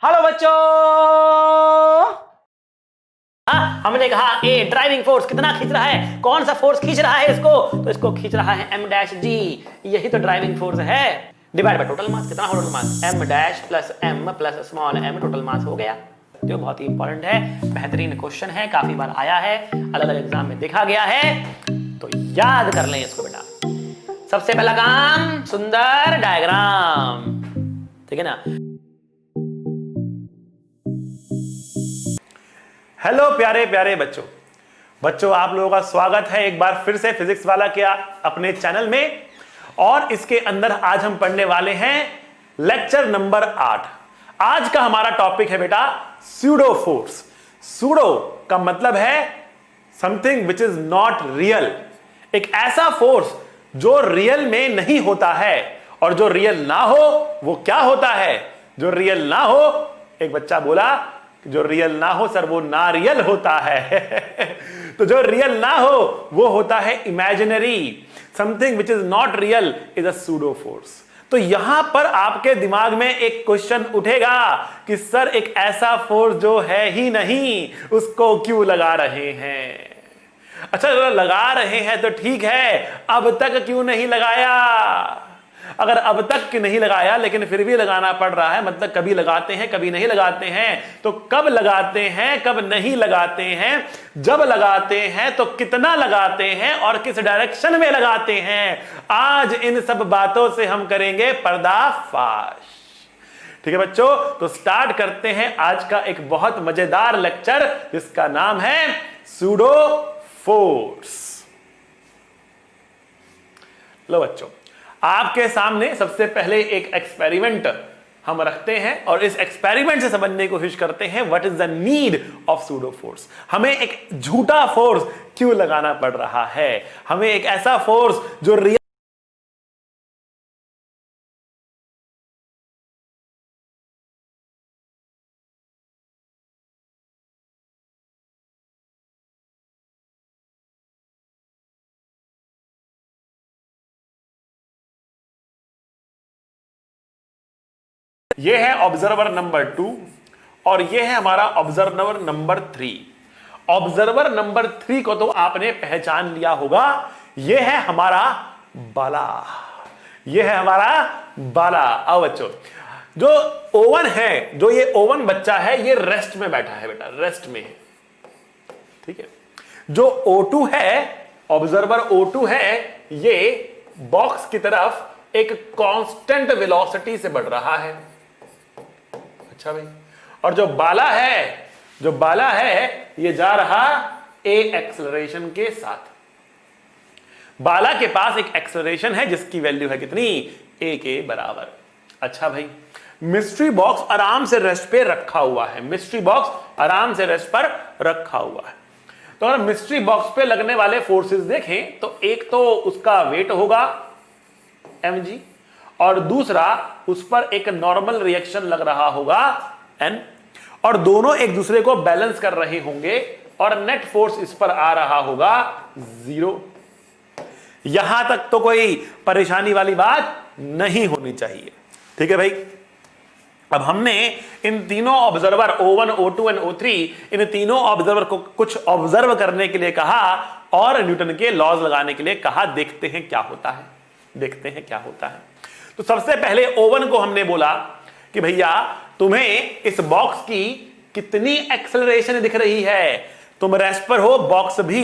Hello बच्चों। हमने कहा ए ड्राइविंग फोर्स कितना खींच रहा है, कौन सा फोर्स खींच रहा है इसको, तो इसको खींच रहा है m डैश g। यही तो ड्राइविंग फोर्स है। डिवाइड बाय टोटल मास, कितना हो टोटल मास, m dash plus m plus small m total mass हो गया। जो बहुत ही इंपॉर्टेंट है, बेहतरीन क्वेश्चन है, काफी बार आया है, अलग अलग एग्जाम में देखा गया है, तो याद कर लें इसको बेटा। सबसे पहला काम, सुंदर डायग्राम, ठीक है ना। हेलो प्यारे प्यारे बच्चों आप लोगों का स्वागत है एक बार फिर से फिजिक्स वाला के अपने चैनल में। और इसके अंदर आज हम पढ़ने वाले हैं लेक्चर नंबर 8। आज का हमारा टॉपिक है बेटा स्यूडो फोर्स। स्यूडो का मतलब है something which is not real, एक ऐसा फोर्स जो रियल में नहीं होता है। और जो रियल ना हो वो क्या होता है, जो रियल ना हो, एक बच्चा बोला जो रियल ना हो सर वो ना रियल होता है तो जो रियल ना हो वो होता है imaginary. Something which is not real is a pseudo force. तो यहां पर आपके दिमाग में एक क्वेश्चन उठेगा कि सर एक ऐसा फोर्स जो है ही नहीं उसको क्यों लगा रहे हैं। अच्छा लगा रहे हैं तो ठीक है, अब तक क्यों नहीं लगाया। अगर अब तक कि नहीं लगाया लेकिन फिर भी लगाना पड़ रहा है, मतलब कभी लगाते हैं कभी नहीं लगाते हैं, तो कब लगाते हैं कब नहीं लगाते हैं, जब लगाते हैं तो कितना लगाते हैं और किस डायरेक्शन में लगाते हैं, आज इन सब बातों से हम करेंगे पर्दाफाश। ठीक है बच्चों, तो स्टार्ट करते हैं आज का एक बहुत मजेदार लेक्चर जिसका नाम है सूडो फोर्स। लो बच्चों, आपके सामने सबसे पहले एक एक्सपेरिमेंट हम रखते हैं और इस एक्सपेरिमेंट से समझने की कोशिश करते हैं what is the need of pseudo force. हमें एक झूठा फोर्स क्यों लगाना पड़ रहा है, हमें एक ऐसा फोर्स जो रियल ये है ऑब्जर्वर नंबर 2 और ये है हमारा ऑब्जर्वर नंबर 3। ऑब्जर्वर नंबर 3 को तो आपने पहचान लिया होगा, ये है हमारा बाला, ये है हमारा बाला। अब बच्चों जो ओवन है, जो ये ओवन बच्चा है ये रेस्ट में बैठा है बेटा, रेस्ट में है, ठीक है। जो O2 है, ऑब्जर्वर O2 है, ये बॉक्स की तरफ एक कांस्टेंट वेलोसिटी से बढ़ रहा है। अच्छा भाई, और जो बाला है, जो बाला है ये जा रहा ए एक्सेलरेशन के साथ। बाला के पास एक एक्सेलरेशन है जिसकी वैल्यू है कितनी, ए के बराबर। अच्छा भाई, मिस्ट्री बॉक्स आराम से रेस्ट पे रखा हुआ है, मिस्ट्री बॉक्स आराम से रेस्ट पर रखा हुआ है। तो अगर मिस्ट्री बॉक्स पे लगने वाले फोर्सेस देखें तो एक तो उसका वेट होगा mg और दूसरा उस पर एक नॉर्मल रिएक्शन लग रहा होगा n, और दोनों एक दूसरे को बैलेंस कर रहे होंगे और नेट फोर्स इस पर आ रहा होगा 0। यहां तक तो कोई परेशानी वाली बात नहीं होनी चाहिए, ठीक है भाई। अब हमने इन तीनों observer O1, O2 and O3, इन तीनों ऑब्जर्वर को कुछ ऑब्जर्व करने के लिए कहा और न्यूटन के लॉज लगाने के लिए कहा। देखते हैं क्या होता है, देखते हैं क्या होता है। तो सबसे पहले O1 को हमने बोला कि भैया तुम्हें इस बॉक्स की कितनी एक्सेलरेशन दिख रही है, तुम रेस्ट पर हो, बॉक्स भी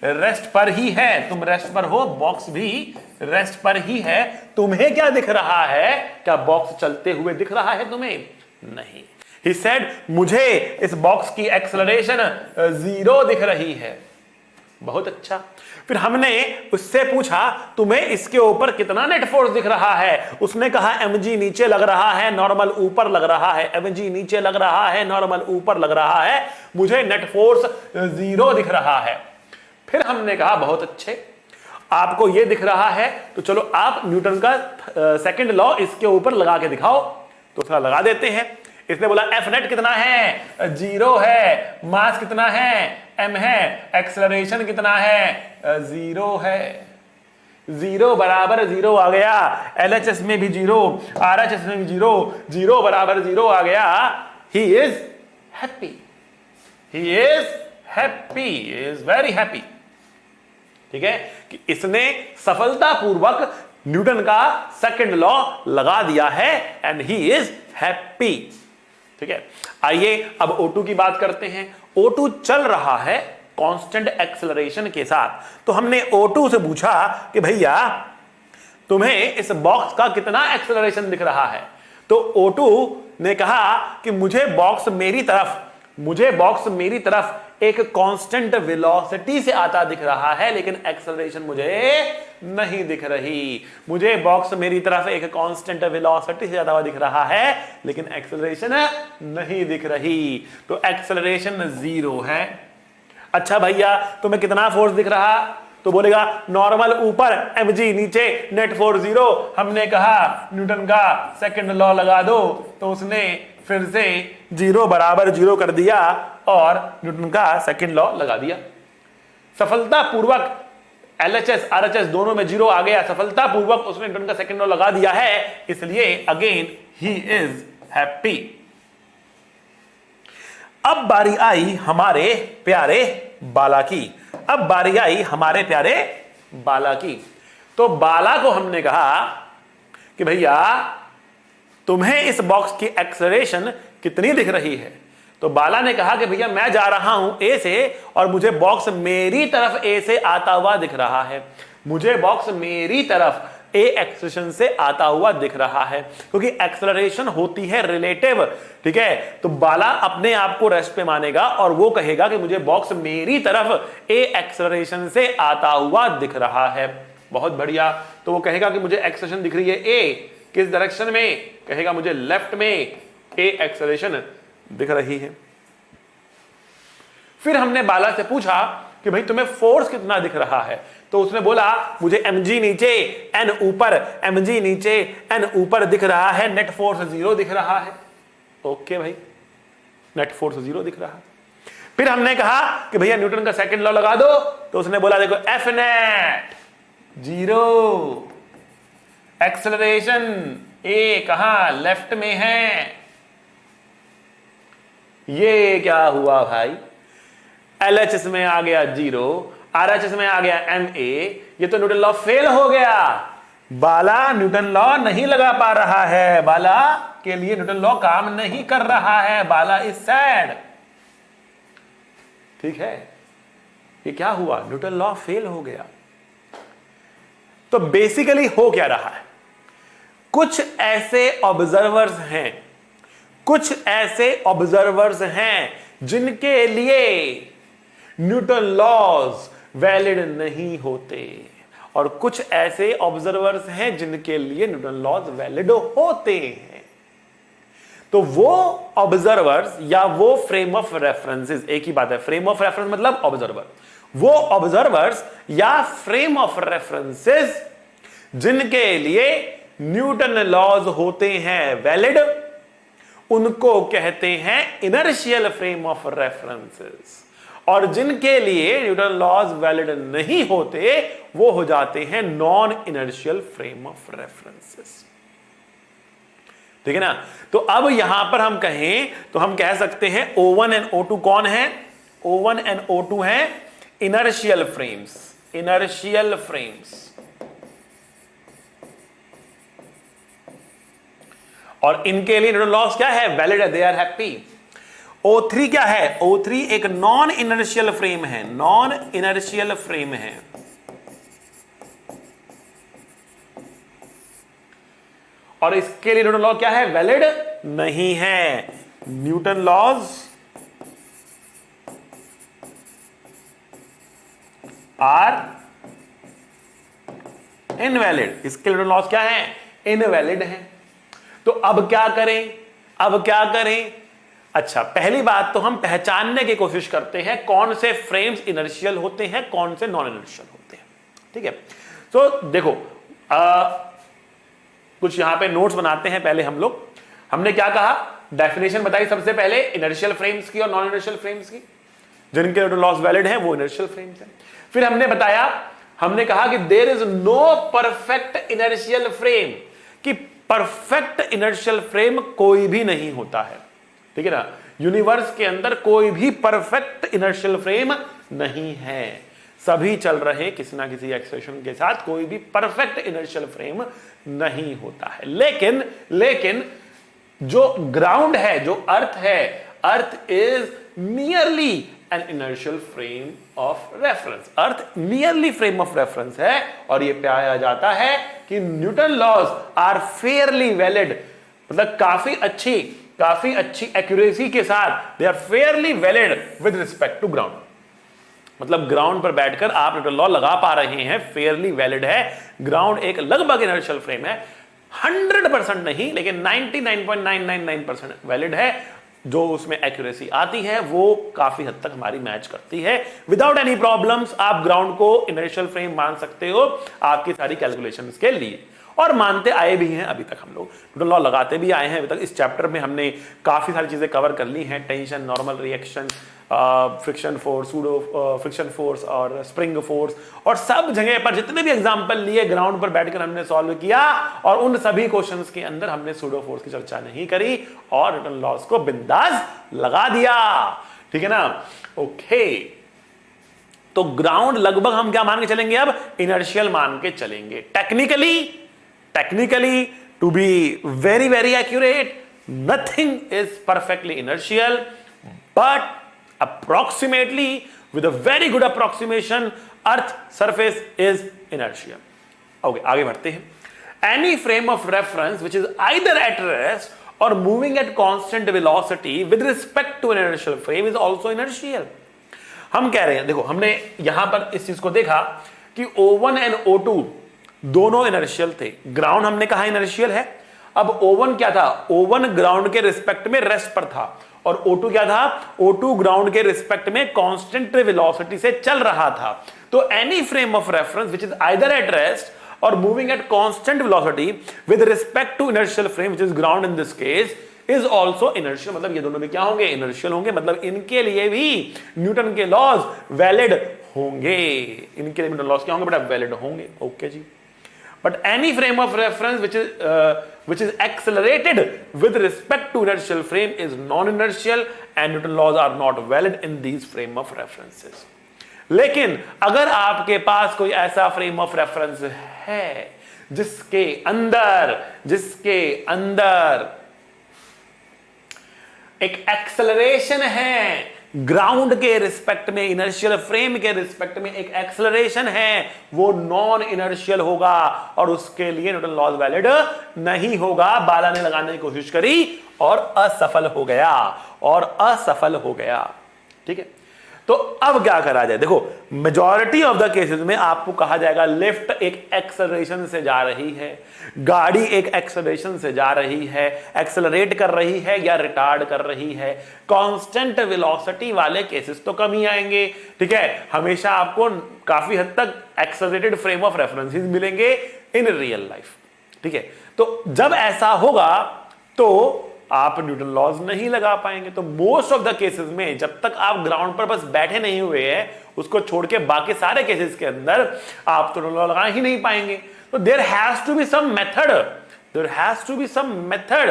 रेस्ट पर ही है, तुम रेस्ट पर हो, बॉक्स भी रेस्ट पर ही है। तुम्हें क्या दिख रहा है, क्या बॉक्स चलते हुए दिख रहा है तुम्हें, नहीं। He said, मुझे इस बॉक्स की एक्सेलरेशन 0 दिख रही है। बहुत अच्छा, फिर हमने उससे पूछा तुम्हें इसके ऊपर कितना नेट फोर्स दिख रहा है, उसने कहा mg नीचे लग रहा है, नॉर्मल ऊपर लग रहा है, mg नीचे लग रहा है, नॉर्मल ऊपर लग रहा है, मुझे नेट फोर्स 0 दिख रहा है। फिर हमने कहा बहुत अच्छे, आपको यह दिख रहा है तो चलो आप न्यूटन का सेकंड लॉ इसके ऊपर लगा के दिखाओ। तो उसका लगा देते हैं। इसने बोला एफ नेट कितना है, 0 है, मास कितना है, m है, एक्सेलरेशन कितना है, 0 है। 0 बराबर 0 आ गया, LHS में भी 0, RHS में भी 0, 0 बराबर 0 आ गया। He is happy, he is happy, is very happy. ठीक है, कि इसने सफलतापूर्वक न्यूटन का सेकंड लॉ लगा दिया है एंड ही इज हैप्पी। ठीक है, आइए अब O2 की बात करते हैं। O2 चल रहा है कांस्टेंट एक्सेलरेशन के साथ। तो हमने O2 से पूछा कि भैया तुम्हें इस बॉक्स का कितना एक्सेलरेशन दिख रहा है। तो O2 ने कहा कि मुझे बॉक्स मेरी तरफ एक कांस्टेंट वेलोसिटी से आता दिख रहा है, लेकिन एक्सेलरेशन मुझे नहीं दिख रही। मुझे बॉक्स मेरी तरफ एक कांस्टेंट वेलोसिटी से आता हुआ दिख रहा है, लेकिन एक्सेलरेशन नहीं दिख रही। तो एक्सेलरेशन 0 है। अच्छा भैया तुम्हें कितना फोर्स दिख रहा? तो बोलेगा नॉर्मल ऊपर, mg नीचे, नेट फोर्स 0। हमने कहा न्यूटन का सेकंड लॉ लगा दो, तो उसने फिर से 0 बराबर 0 कर दिया और न्यूटन का सेकंड लॉ लगा दिया। सफलतापूर्वक LHS RHS दोनों में 0 आ गया, सफलतापूर्वक उसने न्यूटन का सेकंड लॉ लगा दिया है, इसलिए अगेन ही इज हैप्पी। अब बारी आई हमारे प्यारे बाला की। तो बाला को हमने कहा कि भैया तुम्हें इस बॉक्स की एक्सेलरेशन कितनी दिख रही है? तो बाला ने कहा कि भैया मैं जा रहा हूं A से और मुझे बॉक्स मेरी तरफ A से आता हुआ दिख रहा है। मुझे बॉक्स मेरी तरफ A एक्सेलरेशन से आता हुआ दिख रहा है, क्योंकि एक्सेलरेशन होती है रिलेटिव। ठीक है, तो बाला अपने आप को रेस्ट पे मानेगा और वो कहेगा कि मुझे बॉक्स मेरी तरफ A एक्सेलरेशन से आता हुआ दिख रहा है। बहुत बढ़िया। तो वो कहेगा कि मुझे एक्सेलरेशन दिख रही है A, किस डायरेक्शन में? कहेगा मुझे लेफ्ट में A एक्सेलरेशन दिख रही है। फिर हमने बाला से पूछा कि भाई तुम्हें फोर्स कितना दिख रहा है? तो उसने बोला मुझे mg नीचे n ऊपर, mg नीचे n ऊपर दिख रहा है, नेट फोर्स 0 दिख रहा है। ओके भाई, नेट फोर्स 0 दिख रहा है। फिर हमने कहा कि भैया न्यूटन का सेकंड लॉ लगा दो, तो उसने बोला देखो F नेट 0, एक्सेलरेशन A कहां? लेफ्ट में है। ये क्या हुआ भाई? LHS में आ गया 0, RHS में आ गया MA, ये तो न्यूटन लॉ फेल हो गया। बाला न्यूटन लॉ नहीं लगा पा रहा है, बाला के लिए न्यूटन लॉ काम नहीं कर रहा है, बाला इज सैड। ठीक है, ये क्या हुआ? न्यूटन लॉ फेल हो गया। तो बेसिकली हो क्या रहा है? कुछ ऐसे ऑब्जर्वर्स हैं जिनके लिए न्यूटन लॉज वैलिड नहीं होते, और कुछ ऐसे ऑब्जर्वर्स हैं जिनके लिए न्यूटन लॉज वैलिड होते हैं। तो वो ऑब्जर्वर्स या वो फ्रेम ऑफ रेफरेंसेस, एक ही बात है, फ्रेम ऑफ रेफरेंस मतलब ऑब्जर्वर, वो ऑब्जर्वर्स या फ्रेम ऑफ रेफरेंसेस जिनके लिए न्यूटन लॉज होते हैं वैलिड, उनको कहते हैं इनर्शियल फ्रेम ऑफ रेफरेंसेस, और जिनके लिए न्यूटन लॉज वैलिड नहीं होते वो हो जाते हैं non inertial frame of references. ठीक है ना? तो अब यहां पर हम कहें तो हम कह सकते हैं O1 एंड O2 कौन है? O1 एंड O2 हैं इनर्शियल फ्रेम्स, इनर्शियल फ्रेम्स। और इनके लिए न्यूटन लॉज क्या है? वैलिड है, दे आर हैप्पी। O3 क्या है? O3 एक नॉन इनर्शियल फ्रेम है, नॉन इनर्शियल फ्रेम है। और इसके लिए न्यूटन लॉ क्या है? वैलिड नहीं है। Newton laws are invalid. इसके न्यूटन लॉज क्या है? इनवैलिड है। तो अब क्या करें? अच्छा, पहली बात तो हम पहचानने की कोशिश करते हैं कौन से फ्रेम्स इनर्शियल होते हैं, कौन से नॉन इनर्शियल होते हैं। ठीक है, तो देखो कुछ यहां पे नोट्स बनाते हैं पहले हम लोग। हमने क्या कहा? डेफिनेशन बताई सबसे पहले इनर्शियल फ्रेम्स की और नॉन इनर्शियल फ्रेम्स की। जिनके लॉस वैलिड है वो इनर्शियल फ्रेम्स हैं। फिर हमने बताया, हमने कहा कि there is no perfect inertial frame, कि परफेक्ट इनर्शियल फ्रेम कोई भी नहीं होता है। ठीक ठीक है ना। यूनिवर्स के अंदर कोई भी परफेक्ट इनर्शियल फ्रेम नहीं है, सभी चल रहे हैं किसी ना किसी एक्सेलरेशन के साथ, कोई भी परफेक्ट इनर्शियल फ्रेम नहीं होता है। लेकिन जो ग्राउंड है, जो अर्थ है, earth is nearly an inertial frame of reference. Earth nearly frame of reference है और यह पाया जाता है कि Newton laws are fairly valid, मतलब काफी अच्छी एक्यूरेसी के साथ they are fairly valid with respect to ground. मतलब ग्राउंड पर बैठकर आप न्यूटन लॉ लगा पा रहे हैं, फेयरली वैलिड है। ग्राउंड एक लगभग इनर्शियल फ्रेम है, 100% नहीं लेकिन 99.999% वैलिड है। जो उसमें एक्यूरेसी आती है वो काफी हद तक हमारी मैच करती है। विदाउट एनी प्रॉब्लम्स आप ग्राउंड को इनर्शियल फ्रेम मान सकते हो आपकी सारी कैलकुलेशंस के लिए, और मानते आए भी हैं अभी तक। हम लोग न्यूटन लॉ लगाते भी आए हैं अभी तक। इस चैप्टर में हमने काफी सारी चीजें कवर कर ली हैं, tension, normal reaction, friction force, pseudo friction force और स्प्रिंग फोर्स, और सब जगह पर जितने भी एग्जांपल लिए ग्राउंड पर बैठकर हमने सॉल्व किया, और उन सभी क्वेश्चंस के अंदर हमने सूडो फोर्स की चर्चा नहीं करी और न्यूटन लॉस को बिंदास लगा दिया, ठीक है ना। ओके, तो ग्राउंड लगभग हम क्या मान के चलेंगे, अब इनर्शियल मान के चलेंगे। Technically to be very accurate, nothing is perfectly inertial, but approximately, with a very good approximation, earth surface is inertial. Okay, आगे बढ़ते हैं। Any frame of reference which is either at rest or moving at constant velocity with respect to an inertial frame is also inertial. हम कह रहे हैं, देखो हमने यहां पर इस चीज को देखा कि O1 एंड O2 दोनों इनर्शियल थे। ग्राउंड हमने कहा इनर्शियल है। अब O1 क्या था, O1 ग्राउंड के रिस्पेक्ट में रेस्ट पर था, और O2 क्या था, O2 ग्राउंड के रिस्पेक्ट में कांस्टेंट वेलोसिटी से चल रहा था। तो any frame of reference which is either at rest और moving at constant velocity with respect to inertial frame which is ground in this case is also inertial. मतलब ये दोनों भी क्या होंगे, इनर्शियल होंगे। मतलब इनके लिए भी न्यूटन के लॉज वैलिड होंगे, इनके लिए न्यूटन लॉज क्या होंगे बेटा, वैलिड होंगे। Okay ji. But any frame of reference which is accelerated with respect to inertial frame is non-inertial and Newton laws are not valid in these frame of references. लेकिन अगर आपके पास कोई ऐसा frame of reference है जिसके अंदर एक एक्सेलरेशन है, ग्राउंड के रिस्पेक्ट में, इनर्शियल फ्रेम के रिस्पेक्ट में एक एक्सेलरेशन है, वो नॉन इनर्शियल होगा और उसके लिए न्यूटन लॉज वैलिड नहीं होगा। बाला ने लगाने की कोशिश करी और असफल हो गया, ठीक है। तो अब क्या करा जाए, देखो मेजॉरिटी ऑफ द केसेस में आपको कहा जाएगा लिफ्ट एक एक्सेलरेशन से जा रही है, गाड़ी एक एक्सेलरेशन से जा रही है, एक्सेलरेट कर रही है या रिटार्ड कर रही है। कांस्टेंट वेलोसिटी वाले केसेस तो कम ही आएंगे, ठीक है। हमेशा आपको काफी हद तक एक्सेलरेटेड फ्रेम ऑफ रेफरेंसेस मिलेंगे इन रियल लाइफ, ठीक है। तो जब ऐसा होगा तो आप न्यूटन लॉज नहीं लगा पाएंगे। तो मोस्ट ऑफ द केसेस में जब तक आप ग्राउंड पर बस बैठे नहीं हुए हैं, उसको छोड़ के बाकी सारे केसेस के अंदर आप तो न्यूटन लॉ लगा ही नहीं पाएंगे। तो there has to be some method,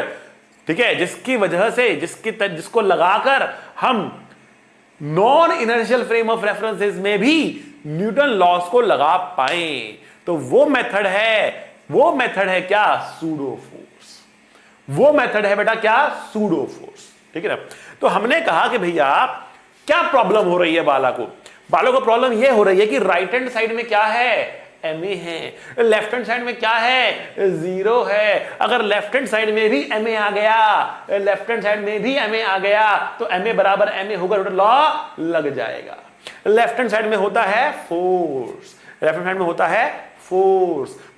ठीक है, जिसकी वजह से जिसको लगाकर हम non inertial frame of references में भी न्यूटन लॉज को लगा पाए। तो वो मेथड है क्या, सूडो फोर्स। वो मेथड है बेटा क्या, सूडो फोर्स, ठीक है ना। तो हमने कहा कि भैया क्या प्रॉब्लम हो रही है बाला को प्रॉब्लम ये हो रही है कि राइट हैंड साइड में क्या है, MA है, लेफ्ट हैंड साइड में क्या है, 0 है। अगर लेफ्ट हैंड साइड में भी MA आ गया, तो MA बराबर MA होगा, न्यूटन लॉ लग जाएगा। लेफ्ट हैंड साइड में होता है फोर्स,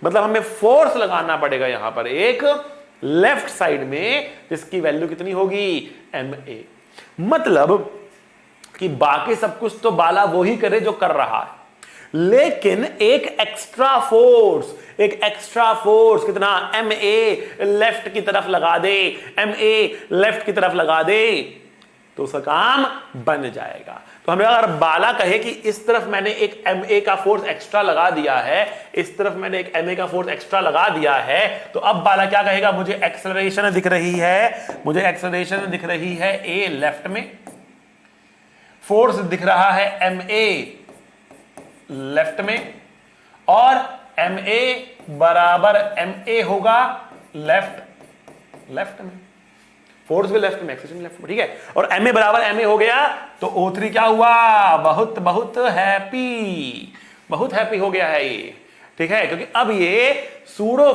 मतलब हमें फोर्स लगाना पड़ेगा यहां पर एक लेफ्ट साइड में, जिसकी वैल्यू कितनी होगी, MA। मतलब कि बाकी सब कुछ तो बाला वो ही करे जो कर रहा है, लेकिन एक एक्स्ट्रा फोर्स कितना, MA लेफ्ट की तरफ लगा दे, तो उसका काम बन जाएगा। तो हमने अगर बाला कहे कि इस तरफ मैंने एक ma का फोर्स एक्स्ट्रा लगा दिया है, इस तरफ मैंने एक ma का फोर्स एक्स्ट्रा लगा दिया है, तो अब बाला क्या कहेगा, मुझे एक्सेलरेशन दिख रही है, मुझे एक्सेलरेशन दिख रही है a लेफ्ट में, फोर्स दिख रहा है ma लेफ्ट में, और ma बराबर ma होगा लेफ्ट में, फोर्स भी लेफ्ट में, एक्सेलरेशन लेफ्ट में, ठीक है। और ma बराबर ma हो गया तो O3 क्या हुआ, बहुत बहुत हैप्पी, बहुत हैप्पी हो गया है ये, ठीक है, क्योंकि अब ये सूडो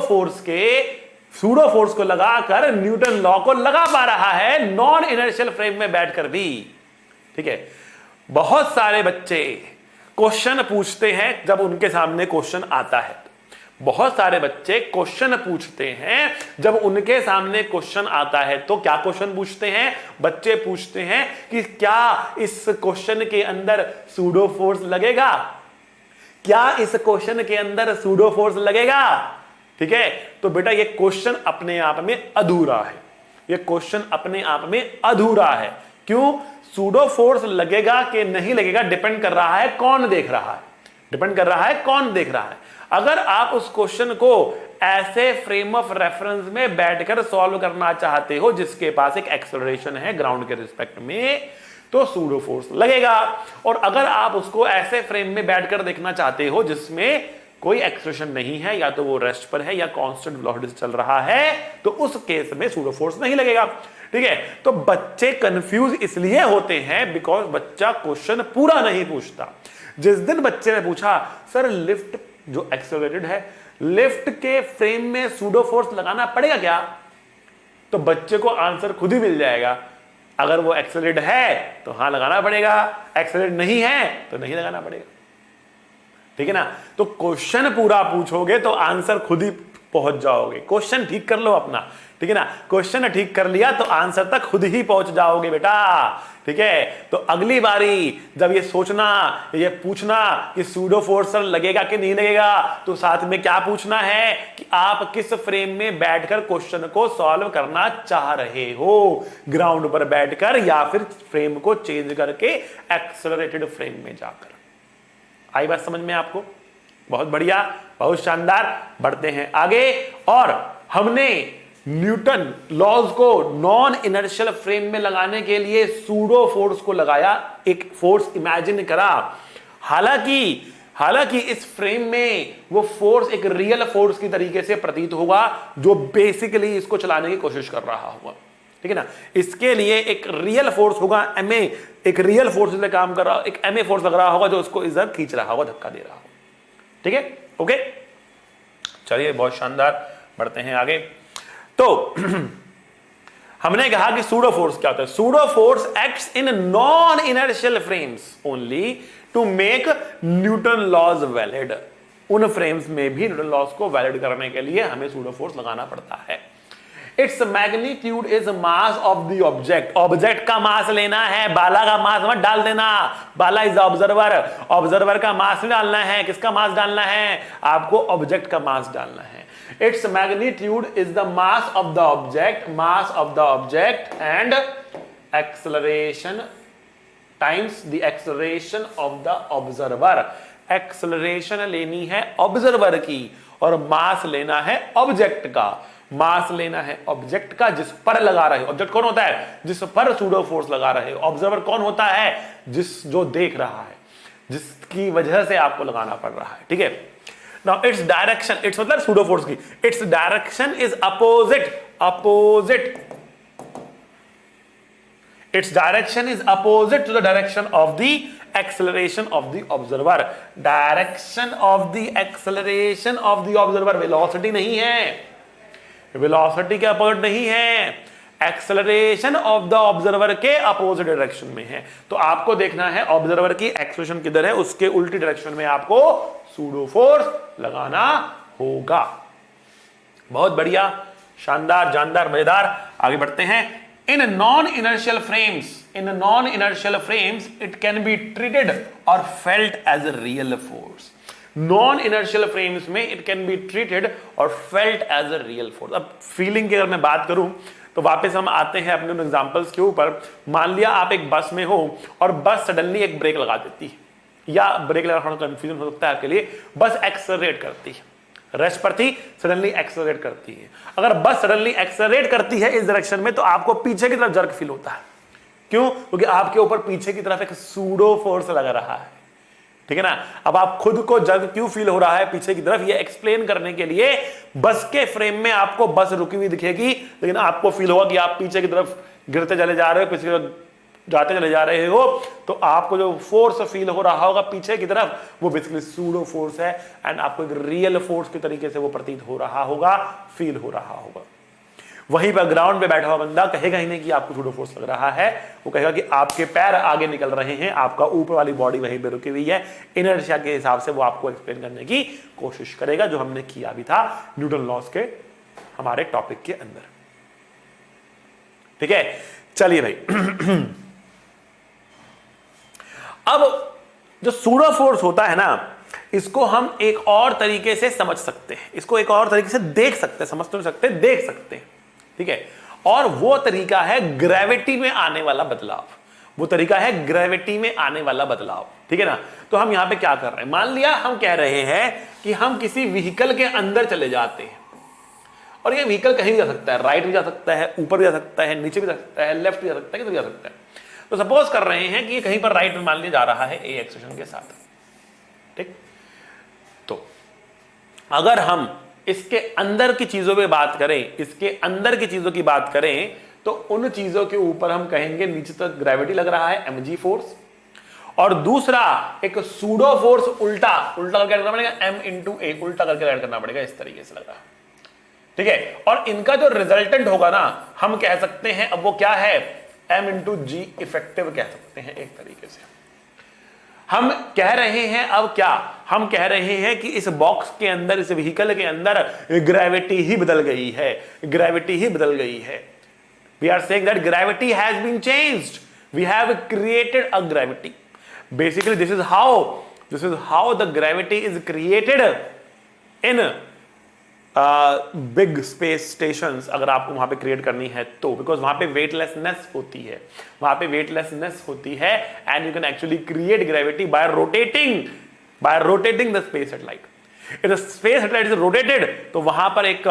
फोर्स को लगाकर न्यूटन लॉ को लगा पा रहा है नॉन इनर्शियल फ्रेम में बैठकर भी, ठीक है। बहुत सारे बच्चे क्वेश्चन पूछते हैं जब उनके सामने क्वेश्चन आता है, बहुत सारे बच्चे क्वेश्चन पूछते हैं जब उनके सामने क्वेश्चन आता है। तो क्या क्वेश्चन पूछते हैं बच्चे, पूछते हैं कि क्या इस क्वेश्चन के अंदर सूडो फोर्स लगेगा, क्या इस क्वेश्चन के अंदर सूडो फोर्स लगेगा, ठीक है। तो बेटा ये क्वेश्चन अपने आप में अधूरा है, ये क्वेश्चन अपने आप में अधूरा है। क्यों, सूडो फोर्स लगेगा कि नहीं लगेगा डिपेंड कर रहा है कौन देख रहा है, डिपेंड कर रहा है कौन देख रहा है। अगर आप उस क्वेश्चन को ऐसे फ्रेम ऑफ रेफरेंस में बैठकर सॉल्व करना चाहते हो जिसके पास एक एक्सेलरेशन है ग्राउंड के रिस्पेक्ट में, तो सूडो फोर्स लगेगा। और अगर आप उसको ऐसे फ्रेम में बैठकर देखना चाहते हो जिसमें कोई एक्सेलरेशन नहीं है, या तो वो रेस्ट पर है या कांस्टेंट वेलोसिटी से चल रहा है, तो उस केस में सूडो फोर्स नहीं लगेगा, ठीक है। तो बच्चे कंफ्यूज इसलिए होते हैं बिकॉज बच्चा क्वेश्चन पूरा नहीं पूछता। जिस दिन बच्चे ने पूछा सर लिफ्ट जो एक्सेलरेटेड है, लिफ्ट के फ्रेम में सूडो फोर्स लगाना पड़ेगा क्या, तो बच्चे को आंसर खुद ही मिल जाएगा। अगर वो एक्सेलरेट है तो हाँ लगाना पड़ेगा, एक्सेलरेट नहीं है तो नहीं लगाना पड़ेगा, ठीक है ना। तो क्वेश्चन पूरा पूछोगे तो आंसर खुद ही पहुंच जाओगे। क्वेश्चन ठीक कर लो अपना, ठीक है ना, क्वेश्चन ठीक कर लिया तो आंसर तक खुद ही पहुंच जाओगे बेटा, ठीक है। तो अगली बारी जब ये सोचना, ये पूछना कि सूडो फोर्स लगेगा कि नहीं लगेगा, तो साथ में क्या पूछना है कि आप किस फ्रेम में बैठकर क्वेश्चन को सॉल्व करना चाह रहे हो, ग्राउंड पर बैठकर या फिर फ्रेम को चेंज करके एक्सेलरेटेड फ्रेम में जाकर। आई बात समझ में आपको? बहुत बढ़िया, बहुत शानदार। बढ़ते हैं आगे, और हमने न्यूटन लॉज को नॉन इनर्शियल फ्रेम में लगाने के लिए सूडो फोर्स को लगाया, एक फोर्स इमेजिन करा। हालांकि इस फ्रेम में वो फोर्स एक रियल फोर्स की तरीके से प्रतीत होगा जो बेसिकली इसको चलाने की कोशिश कर रहा होगा, ठीक है ना। इसके लिए एक रियल फोर्स होगा ma, एक रियल फोर्स इसलिए काम कर रहा, एक ma फोर्स लग रहा होगा जो उसको इधर खींच रहा होगा, धक्का दे रहा होगा, ठीक है, ओके। चलिए बहुत शानदार, बढ़ते हैं आगे। तो हमने कहा कि सूडो फोर्स क्या होता है। Pseudo force acts in non inertial frames only to make Newton laws valid. उन फ्रेम्स में भी न्यूटन लॉज को वैलिड करने के लिए हमें सूडो फोर्स लगाना पड़ता है। Its magnitude is mass of the object. Object का मास लेना है, बाला का मास मत डाल देना। बाला इज ऑब्जर्वर, ऑब्जर्वर का मास नहीं डालना है। किसका मास डालना है? आपको ऑब्जेक्ट का मास डालना है। Its magnitude is the mass of the object and acceleration times the acceleration of the observer. Acceleration लेनी है ऑब्जर्वर की और मास लेना है ऑब्जेक्ट का। मास लेना है ऑब्जेक्ट का जिस पर लगा रहे हो। ऑब्जेक्ट कौन होता है? जिस पर सूडो फोर्स लगा रहे हो। ऑब्जर्वर कौन होता है? जो देख रहा है, जिसकी वजह से आपको लगाना पड़ रहा है, ठीक है। नाउ इट्स डायरेक्शन, इट्स मतलब सूडो फोर्स की, its direction is opposite its direction is opposite to the direction of the acceleration of the observer. Direction of the acceleration of the observer, velocity नहीं है, velocity के opposite नहीं है, acceleration of the observer के opposite direction में है। तो आपको देखना है ऑब्जर्वर की एक्सेलरेशन किधर है, उसके उल्टी डायरेक्शन में आपको सूडो फोर्स लगाना होगा। बहुत बढ़िया, शानदार, जानदार, मजेदार। आगे बढ़ते हैं। In non-inertial frames, it can be treated or felt as a real force. Non-inertial frames में it can be treated or felt as a real force. अब फीलिंग की अगर मैं बात करूं तो वापस हम आते हैं अपने उन एग्जांपल्स के ऊपर। मान लिया आप एक बस में हो और बस सडनली एक ब्रेक लगा देती है, या ब्रेक लगा थोड़ा कंफ्यूजन हो सकता है आपके लिए, बस एक्सेलरेट करती है, रेस्ट पर थी सडनली एक्सेलरेट करती है। अगर बस सडनली एक्सेलरेट करती है इस डायरेक्शन में तो आपको पीछे की तरफ जर्क फील होता है। क्यों? क्योंकि आपके ऊपर पीछे की तरफ एक सूडो फोर्स लग रहा है, ठीक है ना। अब आप खुद को जर्क क्यों फील हो रहा है पीछे की तरफ, ये एक्सप्लेन करने के लिए बस के फ्रेम में आपको बस रुकी हुई दिखेगी, लेकिन आपको फील होगा कि आप पीछे की तरफ गिरते चले जा रहे हो, पीछे की तरफ जाते चले जा रहे हो, तो आपको जो फोर्स फील हो रहा होगा पीछे की तरफ, वो बेसिकली सूडो फोर्स है, एंड आपको एक रियल फोर्स के तरीके से वो प्रतीत हो रहा होगा, फील हो रहा होगा। वहीं पर ग्राउंड पे बैठा हुआ बंदा कहेगा ही नहीं कि आपको सूडो फोर्स लग रहा है, वो कहेगा कि आपके पैर आगे निकल रहे हैं, आपका ऊपर वाली बॉडी वहीं पे रुकी हुई है। इनर्शिया के हिसाब से वो आपको एक्सप्लेन करने की कोशिश करेगा, जो हमने किया भी था न्यूटन लॉस के हमारे टॉपिक के अंदर। ठीक है, चलिए भाई। अब जो सूडो फोर्स होता है ना, इसको हम एक और तरीके से समझ सकते हैं, इसको एक और तरीके से देख सकते हैं, समझ तो नहीं सकते, देख सकते हैं, ठीक है। और वो तरीका है ग्रेविटी में आने वाला बदलाव, वो तरीका है ग्रेविटी में आने वाला बदलाव, ठीक है ना। तो हम यहां पे क्या कर रहे हैं, मान लिया हम कह रहे हैं कि हम किसी व्हीकल के अंदर चले जाते हैं, और ये व्हीकल कहीं भी जा सकता है, राइट भी जा सकता है, ऊपर भी जा सकता है, नीचे भी जा सकता है, लेफ्ट भी जा सकता है, किधर भी जा सकता है। तो सपोज कर रहे हैं कि ये कहीं पर राइट में मान लिया जा रहा है ए एक्सेलरेशन के साथ, ठीक। तो अगर हम इसके अंदर की चीजों पे बात करें, इसके अंदर की चीजों की बात करें, तो उन चीजों के ऊपर हम कहेंगे नीचे तक ग्रेविटी लग रहा है, mg फोर्स, और दूसरा एक सूडो फोर्स उल्टा करके ऐड करना पड़ेगा, m इंटू ए, उल्टा करके ऐड करना पड़ेगा, इस तरीके से लग रहा है, ठीक है। और इनका जो रिजल्टेंट होगा ना, हम कह सकते हैं अब वो क्या है, m इंटू जी इफेक्टिव कह सकते हैं एक तरीके से। हम कह रहे हैं अब क्या, हम कह रहे हैं कि इस बॉक्स के अंदर, इस व्हीकल के अंदर ग्रेविटी ही बदल गई है, ग्रेविटी ही बदल गई है। We are saying that gravity has been changed, we have created a gravity. Basically this is how the gravity is created in big space stations, अगर आपको वहां पे क्रिएट करनी है तो, बिकॉज वहां पे वेटलेसनेस होती है, वहां पे वेटलेसनेस होती है, and you can actually create gravity bye rotating the space satellite. If the space satellite is rotated, तो वहां पर एक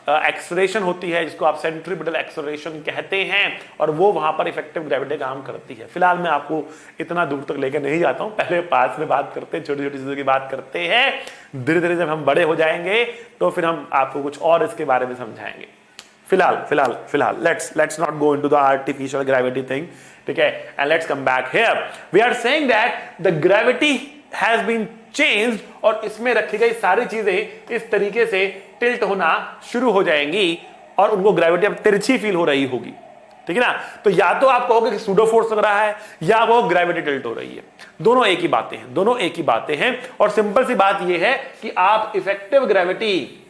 एक्सेलरेशन होती है जिसको आप सेंट्रीपिटल एक्सेलरेशन कहते हैं, और वो वहां पर इफेक्टिव ग्रेविटी काम करती है। फिलहाल मैं आपको इतना दूर तक लेकर नहीं जाता हूं, पहले पास में बात करते हैं, छोटी छोटी चीजों की बात करते हैं। धीरे धीरे जब हम बड़े हो जाएंगे तो फिर हम आपको कुछ और इसके बारे में समझाएंगे। फिलहाल let's not go into the artificial gravity thing, ठीक है, and let's come back here. We are saying that the gravity has been changed, और इसमें रखी गई सारी चीजें इस तरीके से टिल्ट होना शुरू हो जाएंगी, और उनको ग्रेविटी अब तिरछी फील हो रही होगी, ठीक है ना। तो या तो आप कहोगे कि सूडो फोर्स लग रहा है, या वो ग्रेविटी टिल्ट हो रही है। दोनों एक ही बातें हैं, दोनों एक ही बातें हैं। और सिंपल सी बात यह है कि आप इफेक्टिव ग्रेविटी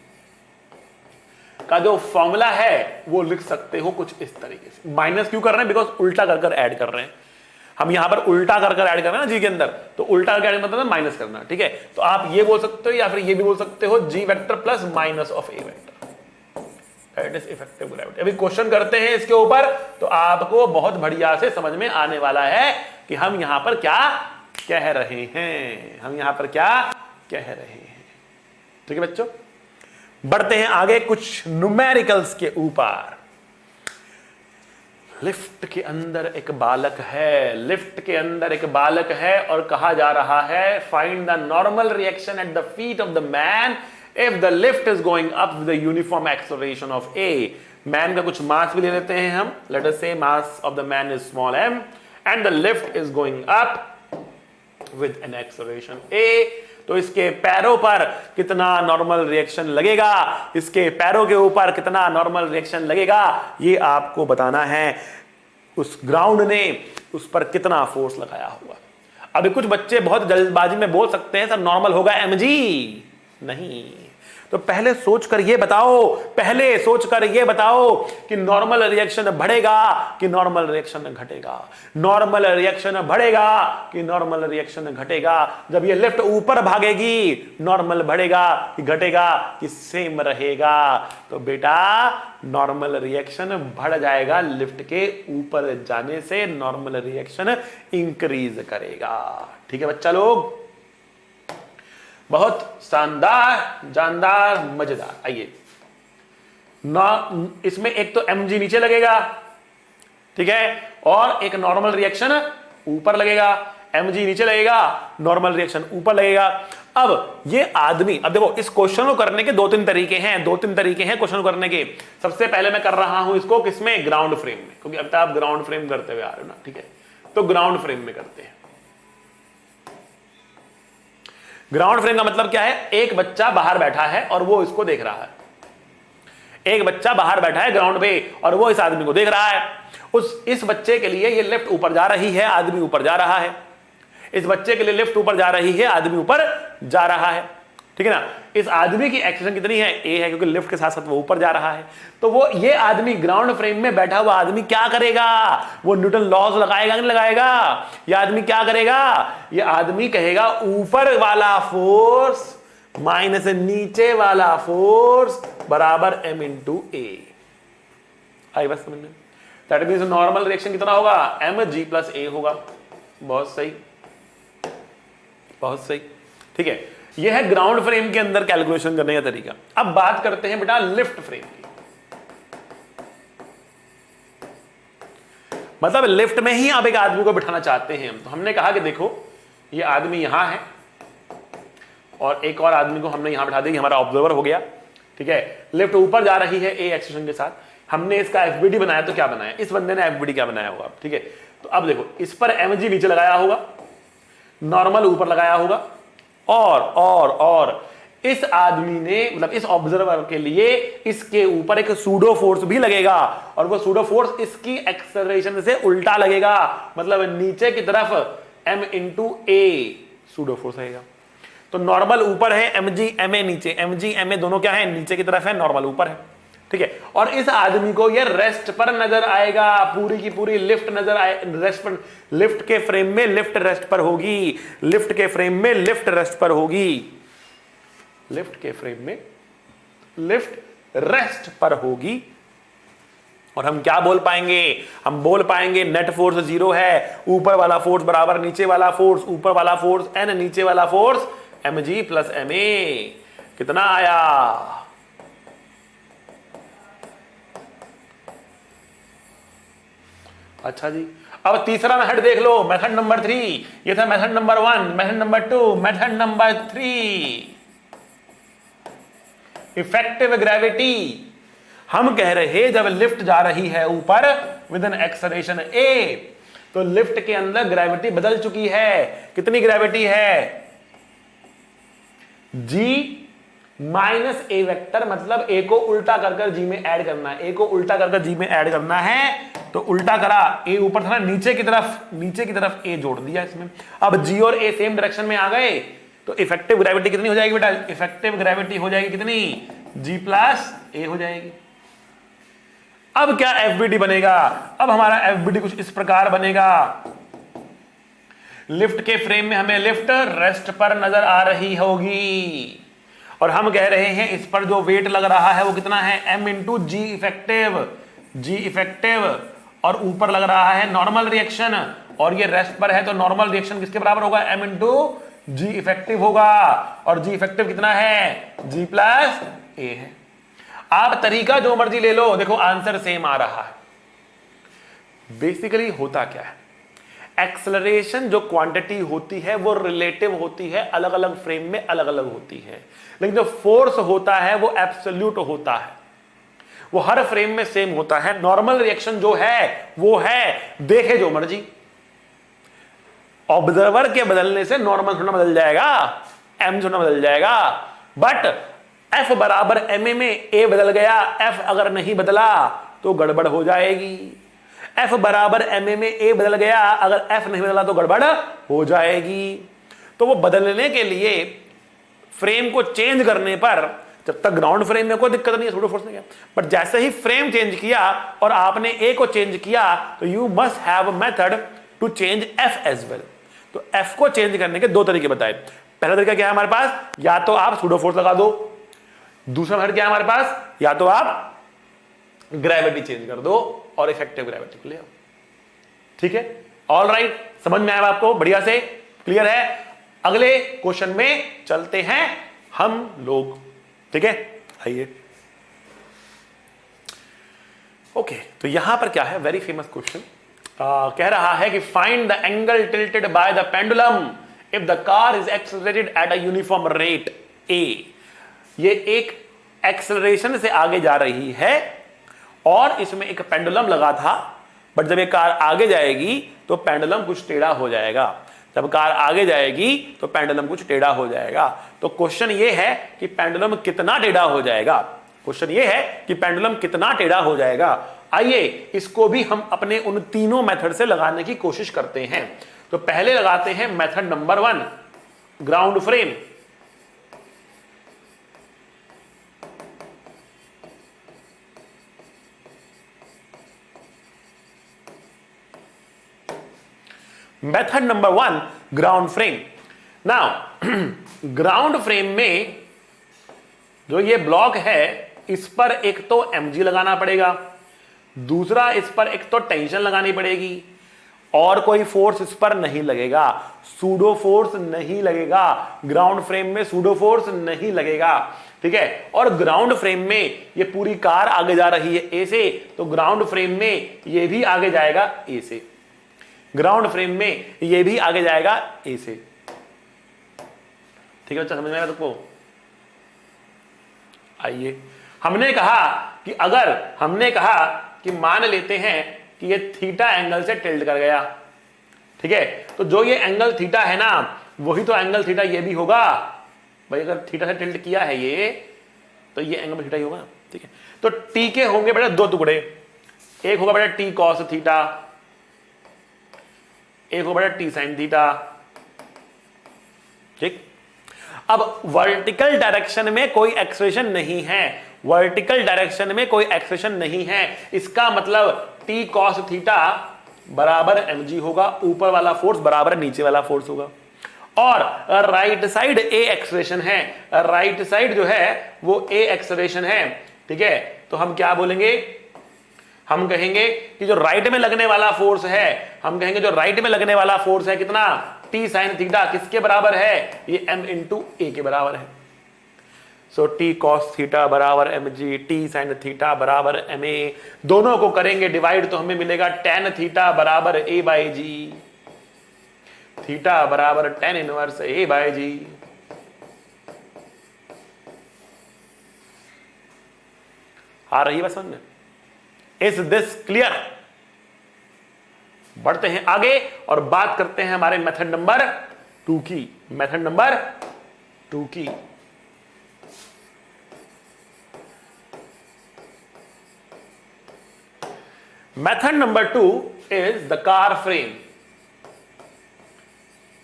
का जो फॉर्मूला है वो लिख सकते हो कुछ इस तरीके से। माइनस क्यों कर रहे हैं, बिकॉज उल्टा कर ऐड कर रहे हैं, हम यहां पर उल्टा कर ऐड कर रहे हैं ना जी के अंदर, तो उल्टा करके ऐड मतलब है माइनस करना, ठीक है। तो आप ये बोल सकते हो, या फिर ये भी बोल सकते हो, G vector plus minus of A vector, that is effective gravity. अभी क्वेश्चन करते हैं इसके ऊपर, तो आपको बहुत बढ़िया से समझ में आने वाला है कि हम यहां पर क्या कह रहे हैं, हम यहां पर क्या कह रहे हैं, ठीक है बच्चों। बढ़ते हैं आगे कुछ न्यूमेरिकल्स के ऊपर। लिफ्ट के अंदर एक बालक है, लिफ्ट के अंदर एक बालक है, और कहा जा रहा है find the normal reaction at the feet of the man if the lift is going up with the uniform acceleration of A. Man का कुछ मास भी ले लेते हैं हम, let us say mass of the man is small m and the lift is going up with an acceleration A. तो इसके पैरों पर कितना नॉर्मल रिएक्शन लगेगा, इसके पैरों के ऊपर कितना नॉर्मल रिएक्शन लगेगा, ये आपको बताना है। उस ग्राउंड ने उस पर कितना फोर्स लगाया हुआ। अभी कुछ बच्चे बहुत जल्दबाजी में बोल सकते हैं सर नॉर्मल होगा mg, नहीं, तो पहले सोचकर ये बताओ कि नॉर्मल रिएक्शन बढ़ेगा कि नॉर्मल रिएक्शन घटेगा, नॉर्मल रिएक्शन बढ़ेगा कि नॉर्मल रिएक्शन घटेगा। जब ये लिफ्ट ऊपर भागेगी नॉर्मल बढ़ेगा कि घटेगा कि सेम रहेगा। तो बेटा नॉर्मल रिएक्शन बढ़ जाएगा, लिफ्ट के ऊपर जाने से नॉर्मल रिएक्शन इंक्रीज करेगा। ठीक है बच्चा लोग, बहुत शानदार, जानदार, मजेदार। आइए इसमें एक तो mg नीचे लगेगा, ठीक है, और एक नॉर्मल रिएक्शन ऊपर लगेगा। mg नीचे लगेगा, नॉर्मल रिएक्शन ऊपर लगेगा। अब ये आदमी, अब देखो इस क्वेश्चन को करने के दो तीन तरीके हैं क्वेश्चन को करने के। सबसे पहले मैं कर रहा हूं इसको किसमें, ग्राउंड फ्रेम में, क्योंकि अब तक आप ग्राउंड फ्रेम करते हुए आ रहे हो ना, ठीक है। तो ग्राउंड फ्रेम में करते हैं। ग्राउंड फ्रेम का मतलब क्या है, एक बच्चा बाहर बैठा है और वो इसको देख रहा है। एक बच्चा बाहर बैठा है ग्राउंड पे और वो इस आदमी को देख रहा है। इस बच्चे के लिए ये लिफ्ट ऊपर जा रही है, आदमी ऊपर जा रहा है। इस बच्चे के लिए लिफ्ट ऊपर जा रही है, आदमी ऊपर जा रहा है, ठीक है ना। इस आदमी की एक्सेलेरेशन कितनी है, ए है, क्योंकि लिफ्ट के साथ साथ वो ऊपर जा रहा है। तो वो ये आदमी ग्राउंड फ्रेम में बैठा हुआ आदमी क्या करेगा, वो न्यूटन लॉज लगाएगा नहीं लगाएगा। ये आदमी क्या करेगा, ये आदमी कहेगा ऊपर वाला फोर्स माइनस नीचे वाला फोर्स बराबर m इंटू ए। आई बस समझ में। दैट मींस नॉर्मल रिएक्शन कितना होगा, mg प्लस ए होगा। बहुत सही, बहुत सही, ठीक है। यह है ग्राउंड फ्रेम के अंदर कैलकुलेशन करने का तरीका। अब बात करते हैं बेटा लिफ्ट फ्रेम की। मतलब लिफ्ट में ही आप एक आदमी को बिठाना चाहते हैं हम। तो हमने कहा कि देखो ये आदमी यहां है और एक और आदमी को हमने यहां बिठा दिया, हमारा ऑब्जर्वर हो गया, ठीक है। लिफ्ट ऊपर जा रही है ए एक्सेलेरेशन के साथ। हमने इसका एफबीडी बनाया, तो क्या बनाया इस बंदे ने, एफबीडी क्या बनाया होगा, ठीक है। तो अब देखो इस पर mg नीचे लगाया होगा, नॉर्मल ऊपर लगाया होगा, और इस आदमी ने, मतलब इस ऑब्जर्वर के लिए इसके ऊपर एक सूडो फोर्स भी लगेगा और वो सूडो फोर्स इसकी एक्सेलरेशन से उल्टा लगेगा। मतलब नीचे की तरफ m into A pseudo force आएगा। तो नॉर्मल ऊपर है, mg ma नीचे, mg ma दोनों क्या है, नीचे की तरफ है, नॉर्मल ऊपर है, ठीक है। और इस आदमी को ये रेस्ट पर नजर आएगा, पूरी की पूरी लिफ्ट नजर आए, रेस्ट पर, लिफ्ट के फ्रेम में लिफ्ट रेस्ट पर होगी, लिफ्ट के फ्रेम में लिफ्ट रेस्ट पर होगी, लिफ्ट के फ्रेम में लिफ्ट रेस्ट पर होगी। और हम क्या बोल पाएंगे, हम बोल पाएंगे नेट फोर्स 0 है, ऊपर वाला फोर्स बराबर नीचे वाला फोर्स, ऊपर वाला फोर्स n, नीचे वाला फोर्स mg प्लस ma। कितना आया, अच्छा जी। अब तीसरा मेथड देख लो, मेथड नंबर 3। ये था method number 1, method number 2, method number 3, effective gravity. हम कह रहे जब लिफ्ट जा रही है ऊपर विद एन एक्सेलरेशन a, तो लिफ्ट के अंदर ग्रेविटी बदल चुकी है। कितनी ग्रेविटी है, g माइनस ए वेक्टर, मतलब ए को उल्टा कर जी में ऐड करना है, ए को उल्टा कर जी में ऐड करना है। तो उल्टा करा, ए ऊपर था ना, नीचे की तरफ ए जोड़ दिया इसमें। अब जी और ए सेम डायरेक्शन में आ गए, तो इफेक्टिव ग्रेविटी कितनी हो जाएगी बेटा, इफेक्टिव ग्रेविटी हो जाएगी कितनी, जी प्लस ए हो जाएगी। अब क्या एफबीडी बनेगा, अब हमारा एफबीडी कुछ इस प्रकार बनेगा। लिफ्ट के फ्रेम में हमें लिफ्ट रेस्ट पर नजर आ रही होगी और हम कह रहे हैं इस पर जो वेट लग रहा है वो कितना है, m इंटू जी इफेक्टिव, और ऊपर लग रहा है नॉर्मल रिएक्शन और ये रेस्ट पर है, तो नॉर्मल रिएक्शन किसके बराबर होगा, m इंटू जी इफेक्टिव होगा। और जी इफेक्टिव कितना है, g प्लस ए है। आप तरीका जो मर्जी ले लो, देखो आंसर सेम आ रहा है। बेसिकली होता क्या है, एक्सेलरेशन जो क्वांटिटी होती है वो रिलेटिव होती है, अलग अलग फ्रेम में अलग अलग होती है, लेकिन जो फोर्स होता है वो एब्सोल्यूट होता है, वो हर फ्रेम में सेम होता है। नॉर्मल रिएक्शन जो है वो है, देखे जो मर्जी, ऑब्जर्वर के बदलने से नॉर्मल थोड़ा बदल जाएगा, एम थोड़ा बदल जाएगा, बट एफ बराबर एम ए में ए बदल गया, एफ अगर नहीं बदला तो गड़बड़ हो जाएगी। एफ बराबर एम ए में ए बदल गया, अगर एफ नहीं बदला तो गड़बड़ हो जाएगी। तो वो बदलने के लिए फ्रेम को चेंज करने पर जब तक ग्राउंड फ्रेम में कोई दिक्कत नहीं है, सूडो फोर्स नहीं है। बट जैसे ही फ्रेम चेंज किया और आपने ए को चेंज किया तो you must have a method to change F as well. तो एफ को चेंज करने के दो तरीके बताए। पहला तरीका क्या है हमारे पास, या तो आप सूडो फोर्स लगा दो। दूसरा मेथड क्या है हमारे पास, या तो आप ग्रेविटी चेंज कर दो और इफेक्टिव ग्रेविटी को ले आओ। ठीक है, ऑल राइट, समझ में आया आपको, बढ़िया से क्लियर है। अगले क्वेश्चन में चलते हैं हम लोग। ठीक है, आइए। ओके, तो यहां पर क्या है, वेरी फेमस क्वेश्चन कह रहा है कि find the angle tilted by the pendulum if the car is accelerated at a uniform rate A. ये एक एक्सेलरेशन से आगे जा रही है और इसमें एक पेंडुलम लगा था, बट जब ये कार आगे जाएगी तो पेंडुलम कुछ टेढ़ा हो जाएगा। जब कार आगे जाएगी तो पेंडुलम कुछ टेढ़ा हो जाएगा। तो क्वेश्चन ये है कि पेंडुलम कितना टेढ़ा हो जाएगा। क्वेश्चन ये है कि पेंडुलम कितना टेढ़ा हो जाएगा। आइए इसको भी हम अपने उन तीनों मेथड से लगाने की कोशिश करते हैं। तो पहले लगाते हैं method number 1, ground frame. Method number 1, ground frame. Now ground frame में जो ये ब्लॉक है इस पर एक तो mg लगाना पड़ेगा, दूसरा इस पर एक तो टेंशन लगानी पड़ेगी और कोई फोर्स इस पर नहीं लगेगा, सूडो फोर्स नहीं लगेगा। ग्राउंड फ्रेम में सूडो फोर्स नहीं लगेगा। ठीक है, और ग्राउंड फ्रेम में ये पूरी कार आगे जा रही है ए से, तो ग्राउंड फ्रेम में ये भी आगे जाएगा ए से। ग्राउंड फ्रेम में ये भी आगे जाएगा ए से। ठीक है बच्चा, समझ में आया तुमको? आइए, हमने कहा कि मान लेते हैं कि ये थीटा एंगल से टिल्ट कर गया। ठीक है, तो जो ये एंगल थीटा है ना, वही तो एंगल थीटा ये भी होगा भाई। अगर थीटा से टिल्ट किया है ये, तो ये एंगल थीटा ही होगा। ठीक है, तो टी के होंगे बेटा दो टुकड़े, एक होगा बेटा टी कॉस थीटा, एक होगा बेटा टी साइन थीटा। ठीक, अब वर्टिकल डायरेक्शन में कोई एक्सेलरेशन नहीं है, वर्टिकल डायरेक्शन में कोई एक्सेलरेशन नहीं है। इसका मतलब टी कॉस थीटा बराबर mg होगा, ऊपर वाला फोर्स बराबर नीचे वाला फोर्स होगा। और राइट साइड ए एक्सेलरेशन है, राइट साइड जो है वो ए एक्सेलरेशन है। ठीक है, तो हम क्या बोलेंगे, हम कहेंगे कि जो राइट में लगने वाला फोर्स है, हम कहेंगे जो राइट में लगने वाला फोर्स है कितना, टी साइन थीटा, किसके बराबर है, ये m इंटू ए के बराबर है। सो टी कॉस थीटा बराबर mg, टी साइन थीटा बराबर ma। दोनों को करेंगे डिवाइड तो हमें मिलेगा tan थीटा बराबर a बाई जी, थीटा बराबर tan इनवर्स a बाई जी। आ रही है बस समझ में? Is this clear? बढ़ते हैं आगे और बात करते हैं हमारे मेथड नंबर 2 की। मेथड नंबर 2 की, method number 2 is the car frame.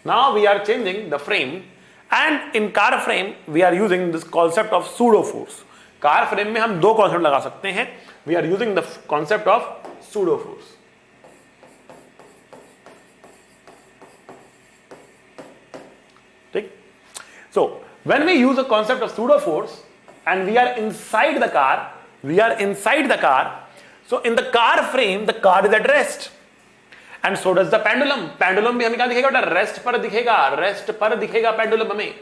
Now we are changing the frame, and in car frame we are using this concept of pseudo force. Car frame में हम दो कॉन्सेप्ट लगा सकते हैं। We are using the concept of pseudo force. ठीक, so when we use a concept of pseudo force and we are inside the car, so in the car frame the car is at rest and so does the pendulum. pendulum भी हमें क्या दिखेगा बेटा, rest पर दिखेगा pendulum हमें।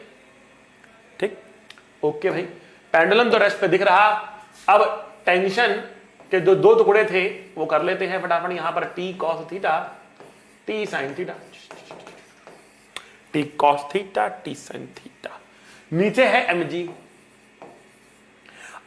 ठीक, okay भाई, पेंडुलम तो रेस्ट पे दिख रहा। अब टेंशन के जो दो टुकड़े थे वो कर लेते हैं फटाफट। यहां पर T cos theta, T sine theta, T cos theta, T sine theta, नीचे है mg।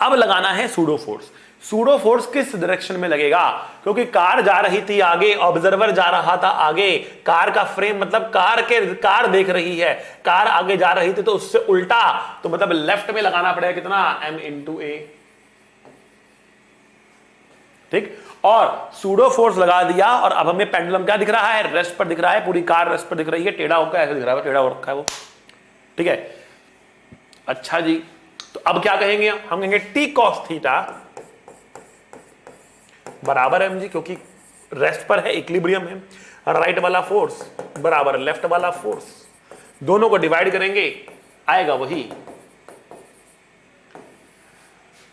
अब लगाना है सूडो फोर्स। सूडो फोर्स किस डायरेक्शन में लगेगा, क्योंकि कार जा रही थी आगे, ऑब्जर्वर जा रहा था आगे। कार का फ्रेम मतलब कार देख रही है, कार आगे जा रही थी तो उससे उल्टा, तो मतलब लेफ्ट में लगाना पड़ेगा कितना, m इंटू ए। ठीक, और सूडो फोर्स लगा दिया और अब हमें पेंडुलम क्या दिख रहा है, रेस्ट पर दिख रहा है, पूरी कार रेस्ट पर दिख रही है, टेढ़ा होकर ऐसे दिख रहा है, टेढ़ा हो रखा है वो। ठीक है, अच्छा जी, तो अब क्या कहेंगे हम कहेंगे टी कॉस थीटा बराबर mg, क्योंकि रेस्ट पर है, इक्विलिब्रियम है, राइट वाला फोर्स बराबर लेफ्ट वाला फोर्स, दोनों को डिवाइड करेंगे आएगा वही।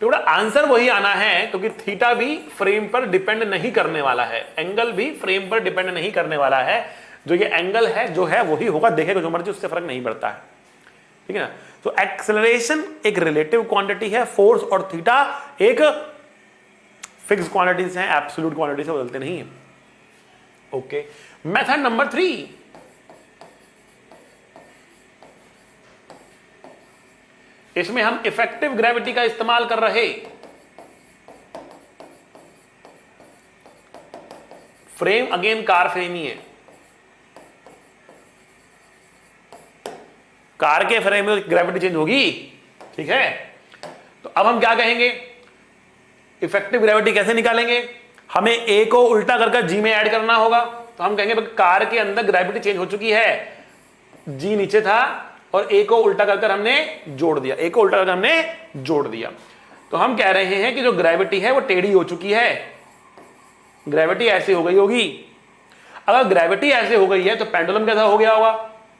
तो आंसर वही आना है, क्योंकि थीटा भी फ्रेम पर डिपेंड नहीं करने वाला है, एंगल भी फ्रेम पर डिपेंड नहीं करने वाला है, जो ये एंगल है जो है वही होगा, देखेगा जो मर्जी, उससे फर्क नहीं पड़ता है, ठीक है ना। तो एक्सेलरेशन एक रिलेटिव क्वांटिटी है, फोर्स और थीटा एक फिक्स क्वांटिटीज हैं, एब्सोल्यूट क्वांटिटी से बदलते नहीं है। ओके, मेथड नंबर 3, इसमें हम इफेक्टिव ग्रेविटी का इस्तेमाल कर रहे, फ्रेम अगेन कार फ्रेम ही है, कार के फ्रेम में ग्रेविटी चेंज होगी, ठीक है। तो अब हम क्या कहेंगे, इफेक्टिव ग्रेविटी कैसे निकालेंगे, हमें ए को उल्टा करके जी में ऐड करना होगा। तो हम कहेंगे कार के अंदर ग्रेविटी चेंज हो चुकी है, जी नीचे था और ए को उल्टा कर हमने जोड़ दिया, ए को उल्टा करके हमने जोड़ दिया। तो हम कह रहे हैं कि जो ग्रेविटी है वो टेढ़ी हो चुकी है, ग्रेविटी ऐसे हो गई होगी। अगर ग्रेविटी ऐसे हो गई है तो पेंडुलम कैसा हो गया होगा,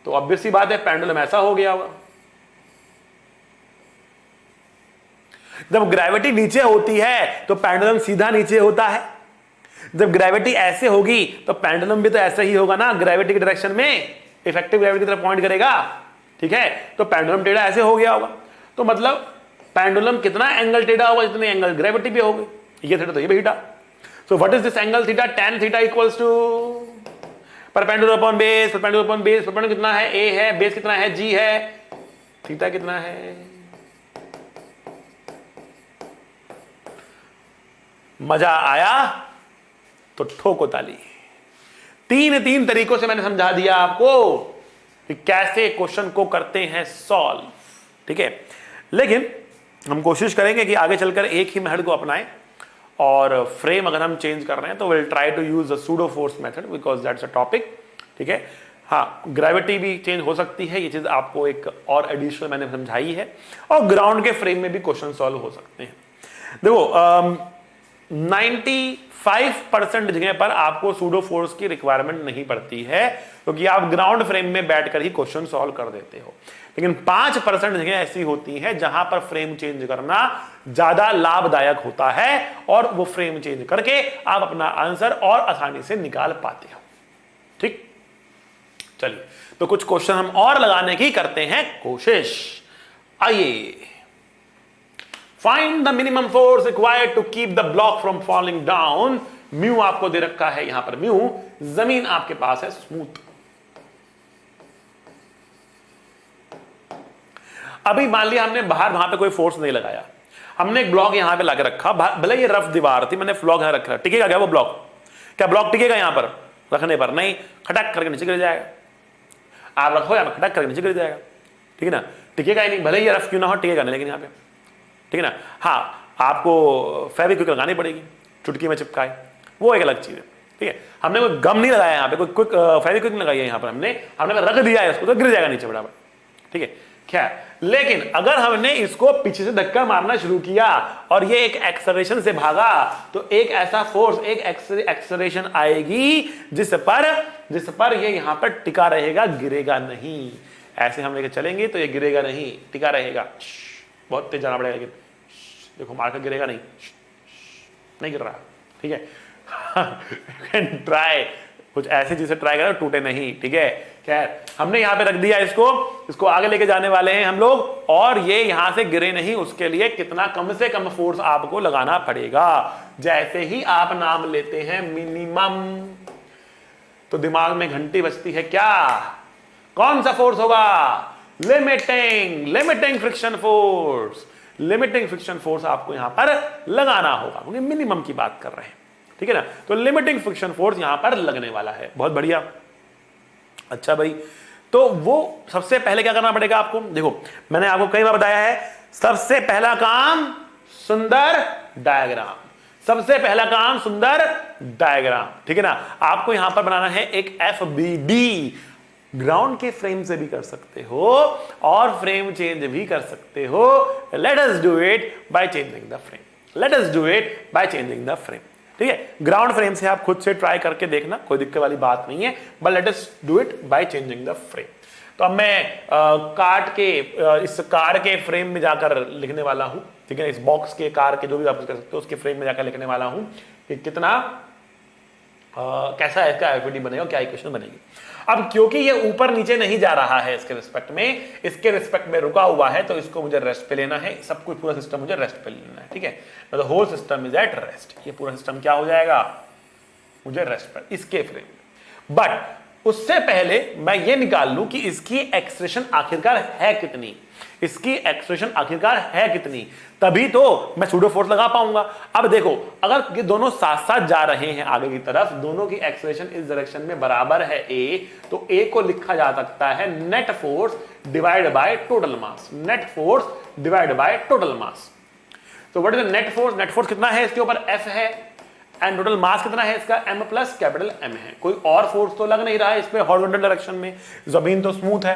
तो ऑब्वियस सी बात है पेंडुलम ऐसा हो गया होगा। जब ग्रेविटी नीचे होती है तो पेंडुलम सीधा नीचे होता है, जब ग्रेविटी ऐसे होगी तो पेंडुलम भी तो ऐसे ही होगा ना, ग्रेविटी की डायरेक्शन में, इफेक्टिव ग्रेविटी की तरफ पॉइंट करेगा, ठीक है। तो पेंडुलम टेढ़ा ऐसे हो गया होगा, तो मतलब पेंडुलम कितना एंगल टेढ़ा होगा जितने एंगल ग्रेविटी भी होगी, ये थीटा तो ये भी theta. So what is this angle theta, tan theta equals to perpendicular upon base, perpendicular upon base, perpendicular कितना है a है, बेस कितना है g है, थीटा कितना है। मजा आया तो ठोको ताली। तीन तरीकों से मैंने समझा दिया आपको कि कैसे क्वेश्चन को करते हैं सॉल्व, ठीक है। लेकिन हम कोशिश करेंगे कि आगे चलकर एक ही मेथड को अपनाएं, और फ्रेम अगर हम चेंज कर रहे हैं तो will try to use the pseudo force method because that's a topic, ठीक है। हाँ, ग्रेविटी भी चेंज हो सकती है, ये चीज आपको एक और एडिशनल मैंने समझाई है, और ग्राउंड के फ्रेम में भी क्वेश्चन सॉल्व हो सकते हैं। देखो 95% जगह पर आपको सूडो फोर्स की रिक्वायरमेंट नहीं पड़ती है, क्योंकि आप ग्राउंड फ्रेम में बैठकर ही क्वेश्चन सॉल्व कर देते हो। लेकिन 5% जगह ऐसी होती है जहां पर फ्रेम चेंज करना ज्यादा लाभदायक होता है, और वो फ्रेम चेंज करके आप अपना आंसर और आसानी से निकाल पाते हो, ठीक। चलिए, तो कुछ क्वेश्चन हम और लगाने की करते हैं कोशिश। आइए, find the minimum force required to keep the block from falling down. Mu आपको दे रखा है यहां पर, म्यू जमीन आपके पास है स्मूथ। अभी मान लिया हमने बाहर वहां पे कोई फोर्स नहीं लगाया, हमने एक ब्लॉक यहां पे लाके रखा, भले ये रफ दीवार थी, मैंने ब्लॉक यहां रखा, टिकेगा क्या वो ब्लॉक, क्या ब्लॉक टिकेगा यहां पर रखने पर, नहीं, खटक करके नीचे गिर जाएगा। आप रखो यहां पर, खटक करके नीचे गिर जाएगा, ठीक है ना, टिकेगा ही नहीं, भले ये रफ क्यों ना हो, टिकेगा नहीं, लेकिन यहां पे, ठीक है ना। हाँ, आपको फेविक्विक लगानी पड़ेगी, चुटकी में चिपकाए, वो एक अलग चीज है, ठीक है। हमने कोई गम नहीं लगाया यहां पे, कोई क्विक फेविक्विक नहीं लगाई है यहां पर, हमने रख दिया है इसको तो गिर जाएगा नीचे बराबर, ठीक है। क्या, लेकिन अगर हमने इसको पीछे से धक्का मारना शुरू किया और ये एक एक्सेलरेशन से भागा, तो एक ऐसा फोर्स, एक एक्सेलरेशन आएगी जिस पर ये यहां पर टिका रहेगा, गिरेगा नहीं। ऐसे हम लेके चलेंगे तो ये गिरेगा नहीं, टिका रहेगा। बहुत तेज जाना पड़ेगा, लेकिन देखो मारकर गिरेगा नहीं, नहीं गिर रहा, ठीक है। ट्राई कुछ ऐसी चीज से ट्राई करो, टूटे नहीं, ठीक है। खैर, हमने यहां पे रख दिया इसको आगे लेके जाने वाले हैं हम लोग, और ये यहां से गिरे नहीं, उसके लिए कितना कम से कम फोर्स आपको लगाना पड़ेगा। जैसे ही आप नाम लेते हैं मिनिमम, तो दिमाग में घंटी बजती है, क्या, कौन सा फोर्स होगा, limiting friction force. Limiting friction force आपको यहां पर लगाना होगा, क्योंकि मिनिमम की बात कर रहे हैं, ठीक है ना। तो लिमिटिंग फ्रिक्शन फोर्स यहां पर लगने वाला है, बहुत बढ़िया। अच्छा भाई, तो वो सबसे पहले क्या करना पड़ेगा आपको, देखो मैंने आपको कई बार बताया है, सबसे पहला काम सुंदर डायग्राम, सबसे पहला काम सुंदर डायग्राम, ठीक है ना। आपको यहां पर बनाना है एक FBD, ग्राउंड के फ्रेम से भी कर सकते हो और फ्रेम चेंज भी कर सकते हो। Let us do it by changing the frame, let us do it by changing the frame. ठीक है, ग्राउंड फ्रेम से आप खुद से ट्राई करके देखना, कोई दिक्कत वाली बात नहीं है, but let us do it by changing the frame. तो अब मैं इस कार के फ्रेम में जाकर लिखने वाला हूं, ठीक है, इस बॉक्स के कार के जो भी आप कर सकते हो उसके फ्रेम में जाकर लिखने वाला हूं कि कितना कैसा इसका एफईडी बनेगा, क्या इक्वेशन बनेगी। अब क्योंकि ये ऊपर नीचे नहीं जा रहा है इसके रिस्पेक्ट में, इसके रिस्पेक्ट में रुका हुआ है, तो इसको मुझे रेस्ट पे लेना है, सब कुछ पूरा सिस्टम मुझे रेस्ट पे लेना है। ठीक है, the whole system is at rest, ये पूरा सिस्टम क्या हो जाएगा, मुझे रेस्ट पर, इसके फ्रेम। बट उससे पहले मैं ये निकाल लूं कि इसकी एक्सप्रेशन आखिरकार है कितनी, इसकी एक्सप्रेशन आखिरकार है कितनी, तभी तो मैं सूडो फोर्स लगा पाऊंगा। अब देखो, अगर ये दोनों साथ साथ जा रहे हैं आगे की तरफ, दोनों की एक्सप्रेशन इस डायरेक्शन में बराबर है ए, तो ए को लिखा जा सकता है net force divide by total mass, net force divide by total mass. तो what is the net force, net force कितना है इसके ऊपर, एफ है, एंड टोटल मास कितना है इसका, m प्लस कैपिटल M है। कोई और फोर्स तो लग नहीं रहा है इस पे हॉरिजॉन्टल डायरेक्शन में, जमीन तो स्मूथ है,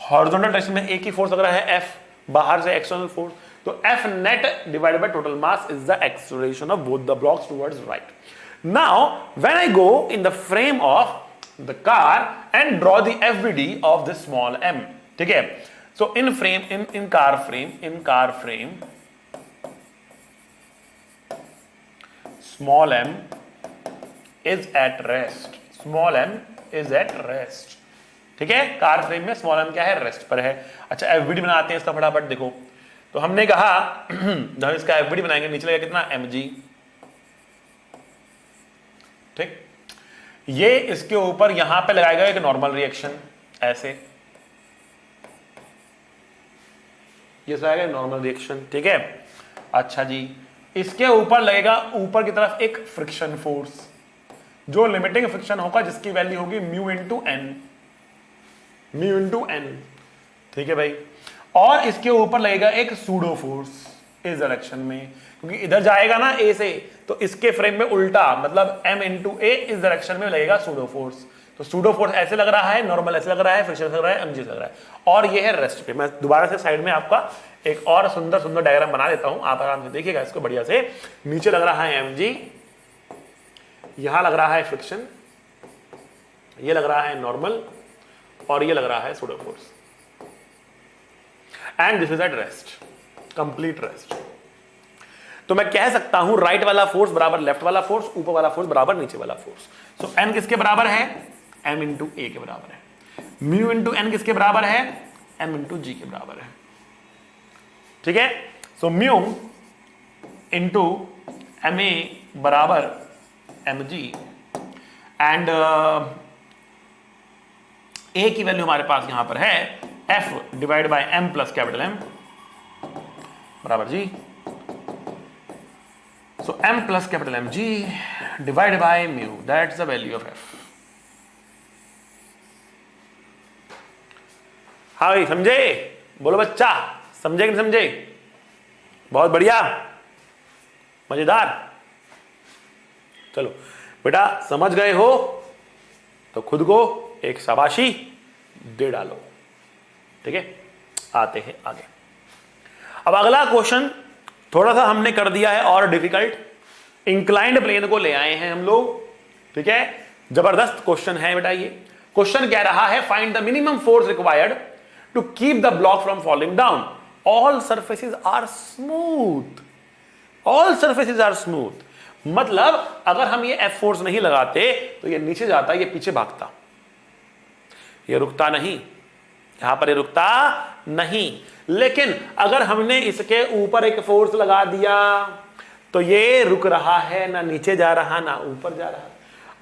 हॉरिजॉन्टल डायरेक्शन में एक ही फोर्स लग रहा है F, बाहर से एक्सटर्नल फोर्स, तो F net divided by total mass is the acceleration of both the blocks towards right. Now when I go in the frame of the car and draw the FBD of the small m, ठीक है, so in frame, in car frame small m is at rest, small m is at rest। ठीक है, car frame में small m क्या है, rest पर है। अच्छा, एफबीडी बनाते हैं इसका फटाफट। देखो, तो हमने कहा जब इसका एफबीडी बनाएंगे नीचे लगेगा कितना, mg, ठीक, ये इसके ऊपर यहां पे लगाएगा एक नॉर्मल रिएक्शन, ऐसे ये लगाएगा नॉर्मल रिएक्शन, ठीक है। अच्छा जी, इसके ऊपर लगेगा ऊपर की तरफ एक फ्रिक्शन फोर्स, जो लिमिटिंग फ्रिक्शन होगा, जिसकी वैल्यू होगी म्यू इंटू एन, ठीक है भाई। और इसके ऊपर लगेगा एक सूडो फोर्स इस डायरेक्शन में, क्योंकि इधर जाएगा ना ए से, तो इसके फ्रेम में उल्टा, मतलब m इंटू ए इस डायरेक्शन में लगेगा सूडो फोर्स। तो सूडो फोर्स ऐसे लग रहा है, नॉर्मल ऐसे लग रहा है, फ्रिक्शन लग रहा है, mg लग रहा है, और ये है रेस्ट पे। मैं दोबारा से साइड में आपका एक और सुंदर डायग्राम बना देता हूं, आप आराम से देखिएगा इसको बढ़िया से। नीचे लग रहा है mg, यहां लग रहा है फ्रिक्शन, ये लग रहा है नॉर्मल, और ये लग रहा है pseudo force, and this is at rest, complete rest. तो मैं कह सकता हूं राइट वाला फोर्स बराबर लेफ्ट वाला फोर्स, ऊपर वाला फोर्स बराबर नीचे वाला फोर्स। सो n किसके बराबर है, m इंटू ए के बराबर है। म्यू इंटू एन किसके बराबर है, m इंटू जी के बराबर है, ठीक है। So mu into M A बराबर एम जी, एंड ए की वैल्यू हमारे पास यहां पर है f divide by m plus capital M बराबर G. So m plus capital M G divide by mu, that's the value of f। हाँ भाई, समझे, बोलो बच्चा, समझे कि नहीं समझे, बहुत बढ़िया, मजेदार। चलो बेटा, समझ गए हो तो खुद को एक शाबाशी दे डालो, ठीक है। आते हैं आगे। अब अगला क्वेश्चन थोड़ा सा हमने कर दिया है और डिफिकल्ट, इंक्लाइंड प्लेन को ले आए हैं हम लोग, ठीक है। जबरदस्त क्वेश्चन है बेटा। ये क्वेश्चन कह रहा है find the minimum force required to keep the block from falling down, all surfaces are smooth, all surfaces are smooth. मतलब अगर हम ये एफ फोर्स नहीं लगाते तो ये नीचे जाता, ये पीछे भागता, ये रुकता नहीं, यहां पर ये रुकता नहीं। लेकिन अगर हमने इसके ऊपर एक फोर्स लगा दिया तो ये रुक रहा है, ना नीचे जा रहा ना ऊपर जा रहा।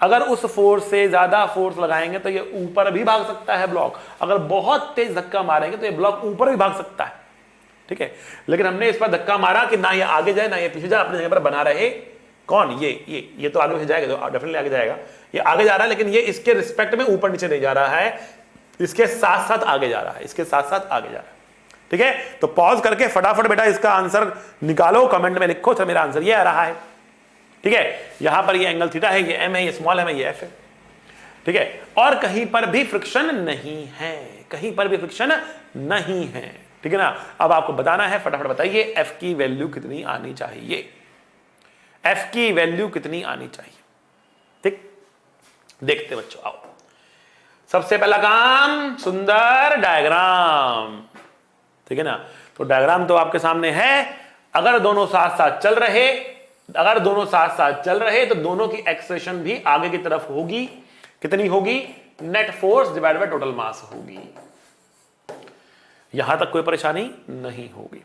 अगर उस फोर्स से ज्यादा फोर्स लगाएंगे तो ये ऊपर भी भाग सकता है ब्लॉक, अगर बहुत तेज धक्का मारेंगे तो ये ब्लॉक ऊपर भी भाग सकता है, ठीक है। लेकिन हमने इस पर धक्का मारा कि ना ये आगे जाए ना ये पीछे जाए, अपनी जगह पर बना रहे। कौन, ये तो आगे जाएगा, तो डेफिनेटली आगे जाएगा, ये आगे जा रहा है, लेकिन ये इसके रिस्पेक्ट में ऊपर नीचे नहीं जा रहा है, इसके साथ साथ आगे जा रहा है, इसके साथ साथ आगे जा रहा है, ठीक है। तो पॉज करके फटाफट बेटा इसका आंसर निकालो, कमेंट में लिखो सर मेरा आंसर ये आ रहा है, ठीक है। यहां पर ये एंगल थीटा है, ये एम है, ये स्मॉल एम है, ये एफ है। ठीक है, और कहीं पर भी फ्रिक्शन नहीं है, कहीं पर भी फ्रिक्शन नहीं है, ठीक है ना। अब आपको बताना है, फटाफट बताइए एफ की वैल्यू कितनी आनी चाहिए, एफ की वैल्यू कितनी आनी चाहिए। ठीक, देखते बच्चों, आओ। सबसे पहला काम, सुंदर डायग्राम, ठीक है ना। तो डायग्राम तो आपके सामने है। अगर दोनों साथ साथ चल रहे, अगर दोनों साथ साथ चल रहे तो दोनों की एक्सेलरेशन भी आगे की तरफ होगी। कितनी होगी? Net force divide by total मास होगी। यहां तक कोई परेशानी नहीं होगी,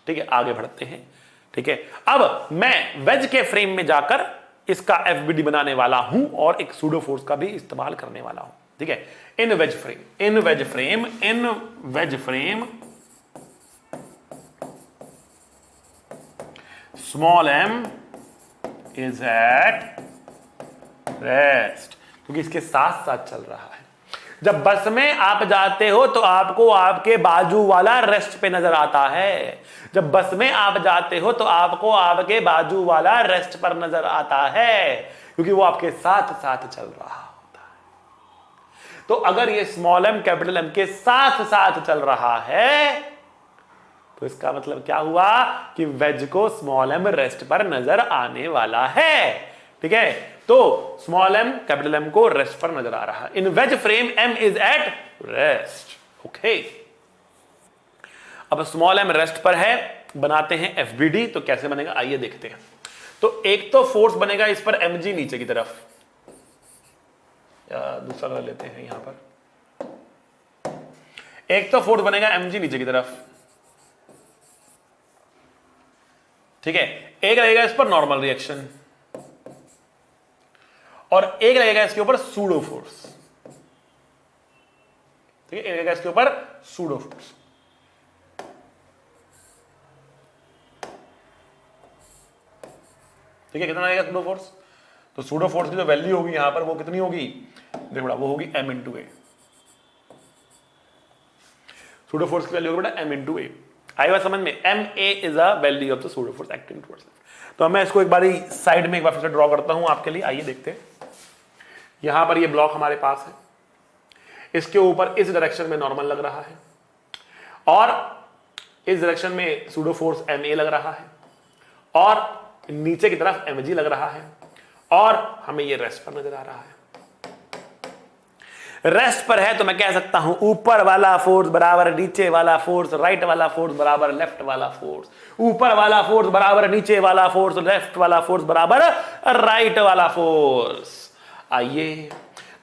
ठीक है। आगे बढ़ते हैं, ठीक है। अब मैं वेज के फ्रेम में जाकर इसका एफबीडी बनाने वाला हूं और एक सूडो फोर्स का भी इस्तेमाल करने वाला हूं, ठीक है। In wedge frame, in wedge frame, in wedge frame, small M is at rest, क्योंकि इसके साथ साथ चल रहा है। जब बस में आप जाते हो तो आपको आपके बाजू वाला रेस्ट पे नजर आता है। जब बस में आप जाते हो तो आपको आपके बाजू वाला रेस्ट पर नजर आता है, क्योंकि वो आपके साथ साथ चल रहा होता है। तो अगर ये स्मॉल एम कैपिटल एम के साथ साथ चल रहा है तो इसका मतलब क्या हुआ कि वेज को स्मॉल एम रेस्ट पर नजर आने वाला है, ठीक है। तो स्मॉल एम कैपिटल एम को रेस्ट पर नजर आ रहा है। In wedge frame M is at rest, okay. अब स्मॉल एम रेस्ट पर है, बनाते हैं एफबीडी। तो कैसे बनेगा आइए देखते हैं। तो एक तो फोर्स बनेगा इस पर mg नीचे की तरफ, या दूसरा कलर लेते हैं यहां पर। एक तो फोर्स बनेगा mg नीचे की तरफ, ठीक है। एक लगेगा इस पर नॉर्मल रिएक्शन और एक लगेगा इसके ऊपर सूडो फोर्स, ठीक है। एक लगेगा इसके ऊपर सूडो फोर्स, ठीक है। कितना लगेगा सूडो फोर्स? तो सूडो फोर्स की जो वैल्यू होगी यहां पर वो कितनी होगी? देखो वो होगी m into A. Pseudo force की वैल्यू होगी बेटा m इंटू ए। आई बात समझ में? M A is a value of the pseudo force acting towards left. तो मैं इसको एक बारी साइड में एक बार फिर से ड्रॉ करता हूं आपके लिए, आइए देखते हैं। यहां पर ये ब्लॉक हमारे पास है, इसके ऊपर इस डायरेक्शन में नॉर्मल लग रहा है और इस डायरेक्शन में सूडो फोर्स एम ए लग रहा है और नीचे की तरफ mg लग रहा है और हमें ये रेस्ट पर नजर आ रहा है। रेस्ट पर है तो मैं कह सकता हूं ऊपर वाला फोर्स बराबर नीचे वाला फोर्स, राइट वाला फोर्स बराबर लेफ्ट वाला फोर्स, ऊपर वाला फोर्स बराबर नीचे वाला फोर्स, लेफ्ट वाला फोर्स बराबर राइट वाला फोर्स। आइए,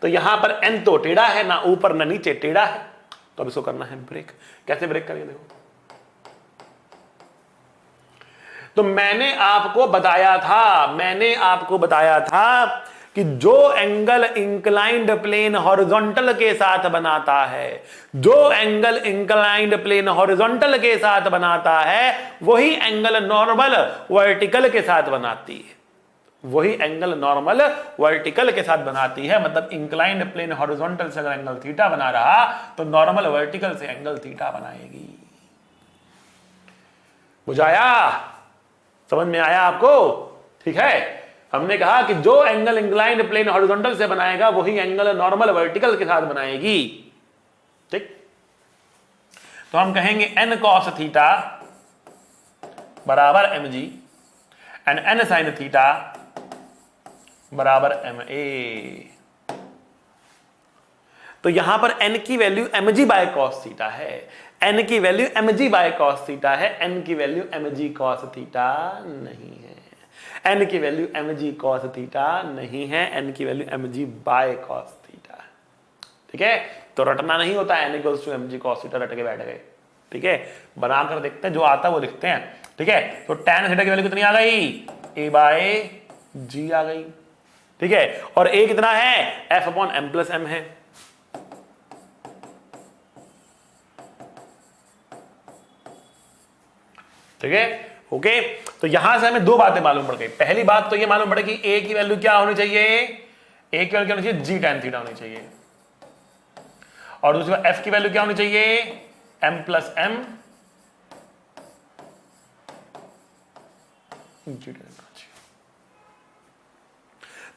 तो यहां पर n तो टेढ़ा है, ना ऊपर ना नीचे, टेढ़ा है। तो अब इसको करना है ब्रेक। कैसे ब्रेक करेंगे? देखो, तो मैंने आपको बताया था कि जो एंगल इंक्लाइंड प्लेन हॉरिजॉन्टल के साथ बनाता है, जो एंगल इंक्लाइंड प्लेन हॉरिजॉन्टल के साथ बनाता है वही एंगल नॉर्मल वर्टिकल के साथ बनाती है, वही एंगल नॉर्मल वर्टिकल के साथ बनाती है। मतलब इंक्लाइंड प्लेन हॉरिजॉन्टल से अगर एंगल थीटा बना रहा तो नॉर्मल वर्टिकल से एंगल थीटा बनाएगी। बुझाया? समझ में आया आपको? ठीक है। हमने कहा कि जो एंगल इंक्लाइंड प्लेन हॉरिजॉन्टल से बनाएगा वही एंगल नॉर्मल वर्टिकल के साथ बनाएगी, ठीक। तो हम कहेंगे n cos थीटा बराबर mg and n sin theta बराबर ma। तो यहां पर n की value mg by cos theta है, n की value mg by cos theta है, n की वैल्यू mg cos थीटा नहीं है, n की वैल्यू mg cos थीटा नहीं है, n की value mg by cos theta, ठीक है। तो रटना नहीं होता, n equals to mg cos theta, रट के बैठ गए, ठीक है। बनाकर देखते हैं, जो आता है वो लिखते हैं, ठीक है। तो tan थीटा की वैल्यू कितनी आ गई? a बाय g आ गई, ठीक है। और a कितना है? f upon m plus m है, ठीक है, ओके। तो यहां से हमें दो बातें मालूम पड़ गई। पहली बात तो ये मालूम पड़े कि a की वैल्यू क्या होनी चाहिए? a की वैल्यू क्या होनी चाहिए? g tan थीटा होनी चाहिए। और दूसरी बात f की वैल्यू क्या होनी चाहिए? m plus m g tan।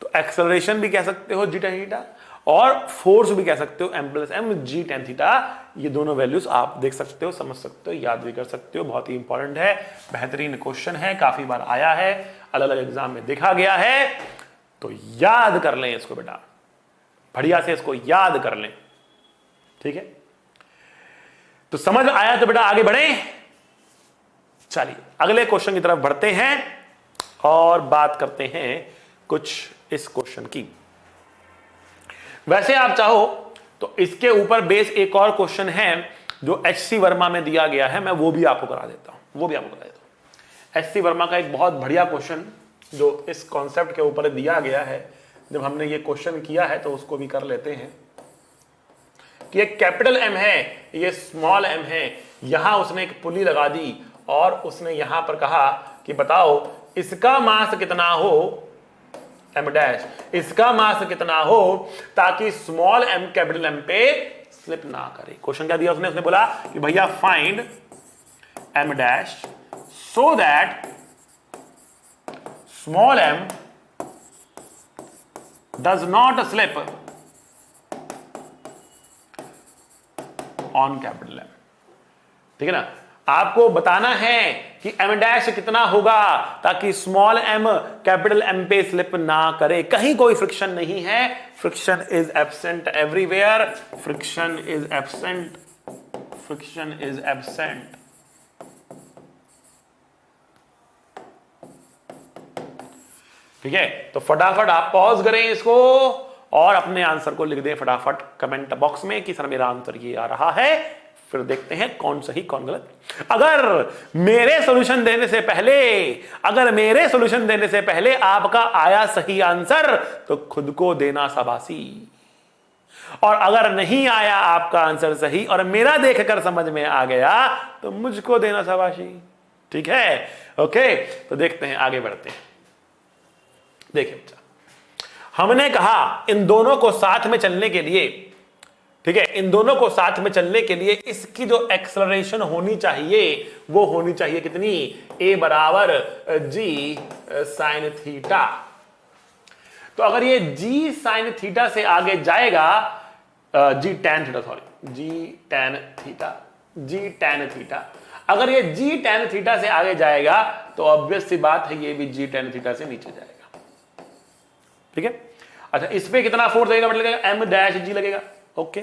तो एक्सेलरेशन भी कह सकते हो g tan थीटा और फोर्स भी कह सकते हो m plus M G tan theta. ये दोनों वैल्यूज आप देख सकते हो, समझ सकते हो, याद भी कर सकते हो। बहुत ही इंपॉर्टेंट है, बेहतरीन क्वेश्चन है, काफी बार आया है, अलग अलग एग्जाम में देखा गया है। तो याद कर लें इसको बेटा, बढ़िया से इसको याद कर लें, ठीक है। तो समझ आया तो बेटा आगे बढ़े। चलिए अगले क्वेश्चन की तरफ बढ़ते हैं और बात करते हैं कुछ इस क्वेश्चन की। वैसे आप चाहो तो इसके ऊपर बेस एक और क्वेश्चन है जो एच.सी. वर्मा में दिया गया है, मैं वो भी आपको करा देता हूं, एच.सी. वर्मा का एक बहुत बढ़िया क्वेश्चन जो इस कॉन्सेप्ट के ऊपर दिया गया है, जब हमने ये क्वेश्चन किया है तो उसको भी कर लेते हैं कि एक कैपिटल एम है, ये स्मॉल एम है, यहां उसने एक पुली लगा दी और उसने यहां पर कहा कि बताओ इसका मास कितना हो, एम डैश, इसका मास कितना हो ताकि स्मॉल एम कैपिटल एम पे स्लिप ना करे। क्वेश्चन क्या दिया उसने, उसने बोला कि भैया find M dash so that small M does not slip on capital M. ठीक है ना, आपको बताना है कि एम डैश कितना होगा ताकि स्मॉल एम कैपिटल एम पे स्लिप ना करे। कहीं कोई फ्रिक्शन नहीं है, friction is absent everywhere, friction is absent, friction is absent. ठीक है, तो फटाफट आप पॉज करें इसको और अपने आंसर को लिख दें फटाफट कमेंट बॉक्स में कि सर मेरा आंसर ये आ रहा है। फिर देखते हैं कौन सही कौन गलत। अगर मेरे सॉल्यूशन देने से पहले आपका आया सही आंसर तो खुद को देना शाबाशी, और अगर नहीं आया आपका आंसर सही और मेरा देखकर समझ में आ गया तो मुझको देना शाबाशी। ठीक है, ओके। तो देखते हैं, आगे बढ़ते हैं। देखिए हमने कहा इन दोनों को साथ में चलने के लिए, ठीक है, इन दोनों को साथ में चलने के लिए इसकी जो एक्सेलरेशन होनी चाहिए वो होनी चाहिए कितनी, a बराबर g साइन थीटा। तो अगर ये g साइन थीटा से आगे जाएगा, g tan theta, sorry g tan theta, अगर ये g tan थीटा से आगे जाएगा तो ऑब्वियस सी बात है ये भी g tan थीटा से नीचे जाएगा। ठीक है, अच्छा इस पे कितना फोर्स लगेगा, मतलब एम डैश जी लगेगा। ओके,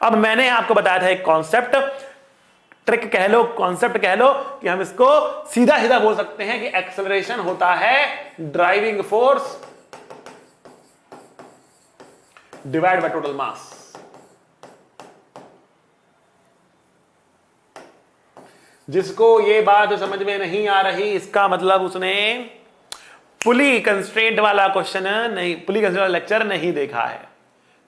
अब मैंने आपको बताया था एक कॉन्सेप्ट, ट्रिक कह लो, कॉन्सेप्ट कह लो, कि हम इसको सीधा सीधा बोल सकते हैं कि एक्सेलरेशन होता है driving force divide by total मास। जिसको ये बात समझ में नहीं आ रही, इसका मतलब उसने पुली कंस्ट्रेंट वाला क्वेश्चन नहीं, पुली कंस्ट्रेंट वाला लेक्चर नहीं देखा है।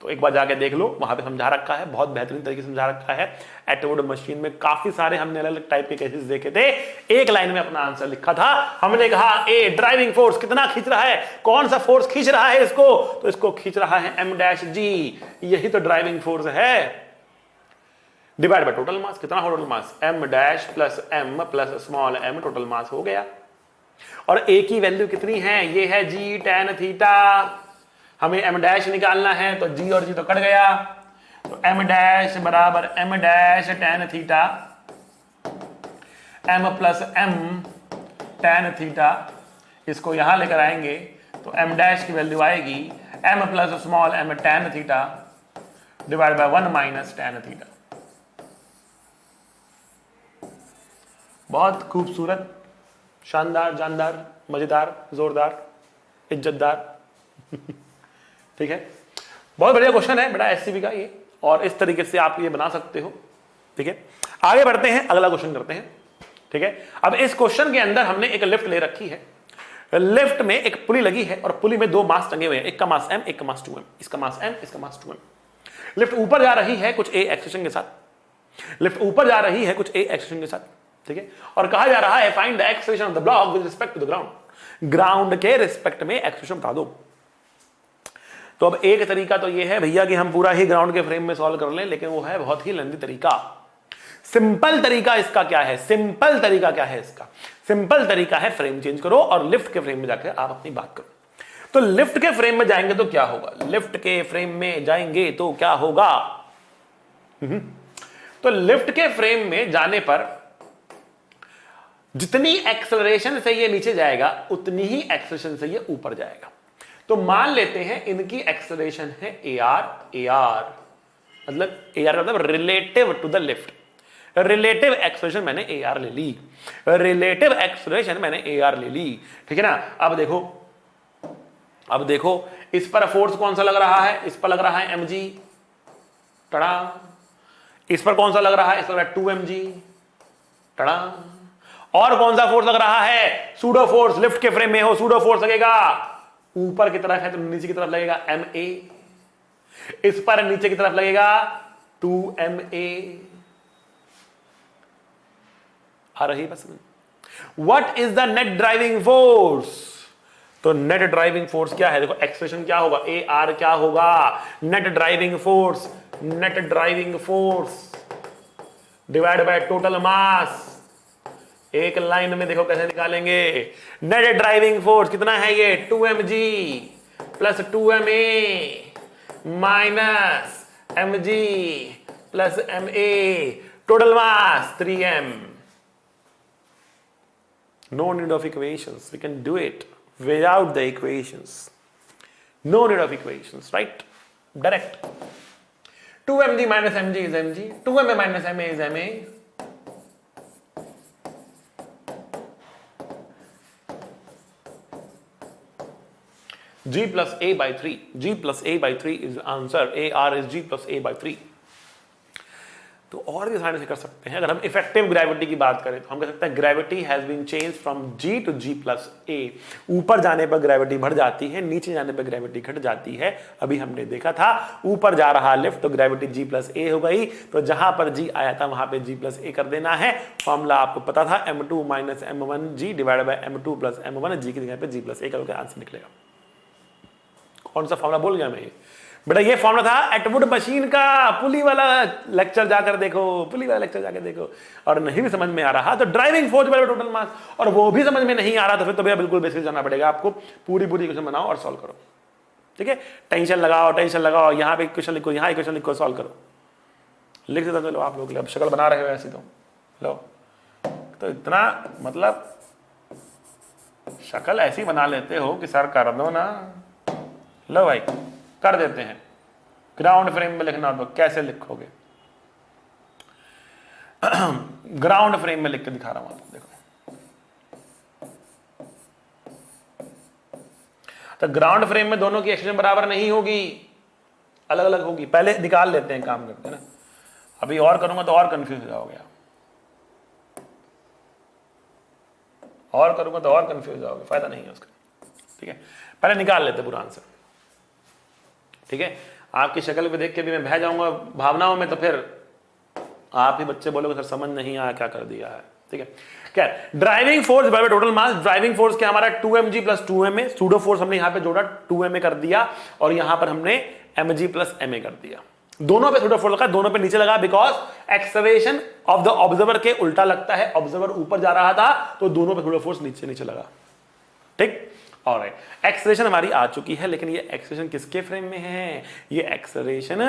तो एक बार जाके देख लो, वहां पे समझा रखा है, बहुत बेहतरीन तरीके से समझा रखा है। एटवुड मशीन में काफी सारे हमने अलग अलग टाइप के केसेस देखे थे, एक लाइन में अपना आंसर लिखा था। हमने कहा ए ड्राइविंग फोर्स कितना खींच रहा है, कौन सा फोर्स खींच रहा है इसको, तो इसको खींच रहा है एम डैश जी, यही तो ड्राइविंग फोर्स है। डिवाइड बाय टोटल मास, कितना हो total mass, M dash plus M plus small M, total mass हो गया। और ए की वैल्यू कितनी है, ये है जी टैन थीटा। हमें एम डैश निकालना है तो जी और जी तो कट गया, तो एम डैश बराबर M dash tan theta, M plus M tan theta. इसको यहां लेकर आएंगे तो एम डैश की वैल्यू आएगी M plus small M tan theta divide by 1 minus tan theta. बहुत खूबसूरत, शानदार, जानदार, मजेदार, जोरदार, इज्जतदार। ठीक है, बहुत बढ़िया क्वेश्चन है बेटा एससीबी का ये, और इस तरीके से आप ये बना सकते हो। ठीक है, आगे बढ़ते हैं, अगला क्वेश्चन करते हैं। ठीक है, अब इस क्वेश्चन के अंदर हमने एक लिफ्ट ले रखी है, लिफ्ट में एक पुली लगी है और पुली में दो मास टंगे हुए हैं, एक का मास m, एक का मास 2m, इसका मास m, इसका मास 2m। लिफ्ट ऊपर जा रही है कुछ a एक्सेलरेशन के साथ, लिफ्ट ऊपर जा रही है कुछ a एक्सेलरेशन के साथ। ठीक है, और कहा जा रहा है find the acceleration of the block with respect to the ground, ground के रिस्पेक्ट में एक्सेलरेशन बता दो। तो अब एक तरीका तो ये है भैया कि हम पूरा ही ग्राउंड के फ्रेम में सॉल्व कर लें, लेकिन वो है बहुत ही लेंथी तरीका। सिंपल तरीका इसका क्या है, सिंपल तरीका क्या है इसका, सिंपल तरीका है फ्रेम चेंज करो और लिफ्ट के फ्रेम में जाकर आप अपनी बात करो। तो लिफ्ट के फ्रेम में जाएंगे तो क्या होगा, लिफ्ट के फ्रेम में जाएंगे तो क्या होगा, तो लिफ्ट के फ्रेम में जाने पर जितनी एक्सेलरेशन से ये नीचे जाएगा उतनी ही एक्सेलरेशन से ये ऊपर जाएगा। तो मान लेते हैं इनकी एक्सेलरेशन है AR मतलब AR मतलब relative to the lift. Relative acceleration मैंने AR ले ली, रिलेटिव एक्सेलरेशन मैंने AR ले ली, ठीक है ना। अब देखो इस पर फोर्स कौन सा लग रहा है, इस पर लग रहा है mg, टड़ा। इस पर कौन सा लग रहा है, इस पर 2mg, टड़ा। और कौन सा फोर्स लग रहा है, सूडो फोर्स, लिफ्ट के फ्रेम में हो सूडो फोर्स लगेगा, ऊपर की तरफ है तो नीचे की तरफ लगेगा MA, इस पर नीचे की तरफ लगेगा 2MA। आ रही बस। What is the net driving force, तो नेट ड्राइविंग फोर्स क्या है, देखो एक्सप्रेशन क्या होगा, AR क्या होगा, net driving force divide by total मास। एक लाइन में देखो कैसे निकालेंगे, नेट ड्राइविंग फोर्स कितना है ये 2mg plus 2ma minus mg plus ma, total mass 3m। No need of equations, we can do it without the equations. No need of equations, right? Direct. 2mg minus mg is mg, 2ma minus ma is ma. G plus A by 3. G plus A by 3 is the answer. AR is G plus A by 3. तो और भी आसानी से कर सकते हैं। अगर हम इफेक्टिव ग्रेविटी की बात करें तो हम कह सकते हैं gravity has been change from G to G plus A। ऊपर जाने पर ग्रेविटी बढ़ जाती है, नीचे जाने पर ग्रेविटी घट जाती है। अभी हमने देखा था ऊपर जा रहा लिफ्ट तो ग्रेविटी G प्लस A हो गई, तो जहां पर G आया था वहां पे G प्लस A कर देना है। फॉर्मूला आपको पता था m2 minus m1G divide by m2 plus m1, G की जगह पे G प्लस A करके आंसर निकलेगा। कौन सा फॉर्मूला बोल गया मैं ये बेटा, ये फॉर्मूला था एटवुड मशीन का। पुली वाला लेक्चर जाकर देखो, पुली वाला लेक्चर जाकर देखो। और नहीं भी समझ में आ रहा तो ड्राइविंग फोर्स बाय टोटल मास, और वो भी समझ में नहीं आ रहा तो फिर तो भैया बिल्कुल बेसिक जाना पड़ेगा आपको। पूरी इक्वेशन बनाओ और सॉल्व करो, ठीक है। टेंशन लगाओ, यहाँ पे इक्वेशन लिखो, यहाँ इक्वेशन लिखो, सॉल्व करो। लिख देता चलो आप लोग, अब शक्ल बना रहे हो ऐसी तो लो, तो इतना मतलब शक्ल ऐसी बना लेते हो कि सर कर दो ना। लो भाई कर देते हैं। ग्राउंड फ्रेम में लिखना तो कैसे लिखोगे, ग्राउंड फ्रेम में लिख के दिखा रहा हूं आपको, देखो। तो ग्राउंड फ्रेम में दोनों की एक्सप्रेशन बराबर नहीं होगी, अलग अलग होगी। पहले निकाल लेते हैं, काम करते हैं ना। अभी और करूंगा तो और कंफ्यूज हो जाओगे, और करूंगा तो और कंफ्यूज हो जाओगे, फायदा नहीं है उसका, ठीक है। पहले निकाल लेते पूरा आंसर, ठीक है। आपकी शक्ल पे देख के भी मैं बह जाऊंगा भावनाओं में, तो फिर आप ही बच्चे बोलोगे सर समझ नहीं आया क्या कर दिया है, ठीक है। क्या driving force by total mass, driving force क्या हमारा 2mg plus 2ma, pseudo force हमने यहां पे जोड़ा 2ma कर दिया, और यहां पर हमने mg प्लस ma कर दिया। दोनों पे सूडो फोर्स लगा, दोनों पे नीचे लगा, because acceleration of the observer के उल्टा लगता है। ऑब्जर्वर ऊपर जा रहा था तो दोनों पे सूडो फोर्स नीचे नीचे लगा, ठीक। ऑलराइट, एक्सेलरेशन हमारी आ चुकी है, लेकिन ये एक्सेलरेशन किसके फ्रेम में है, ये एक्सेलरेशन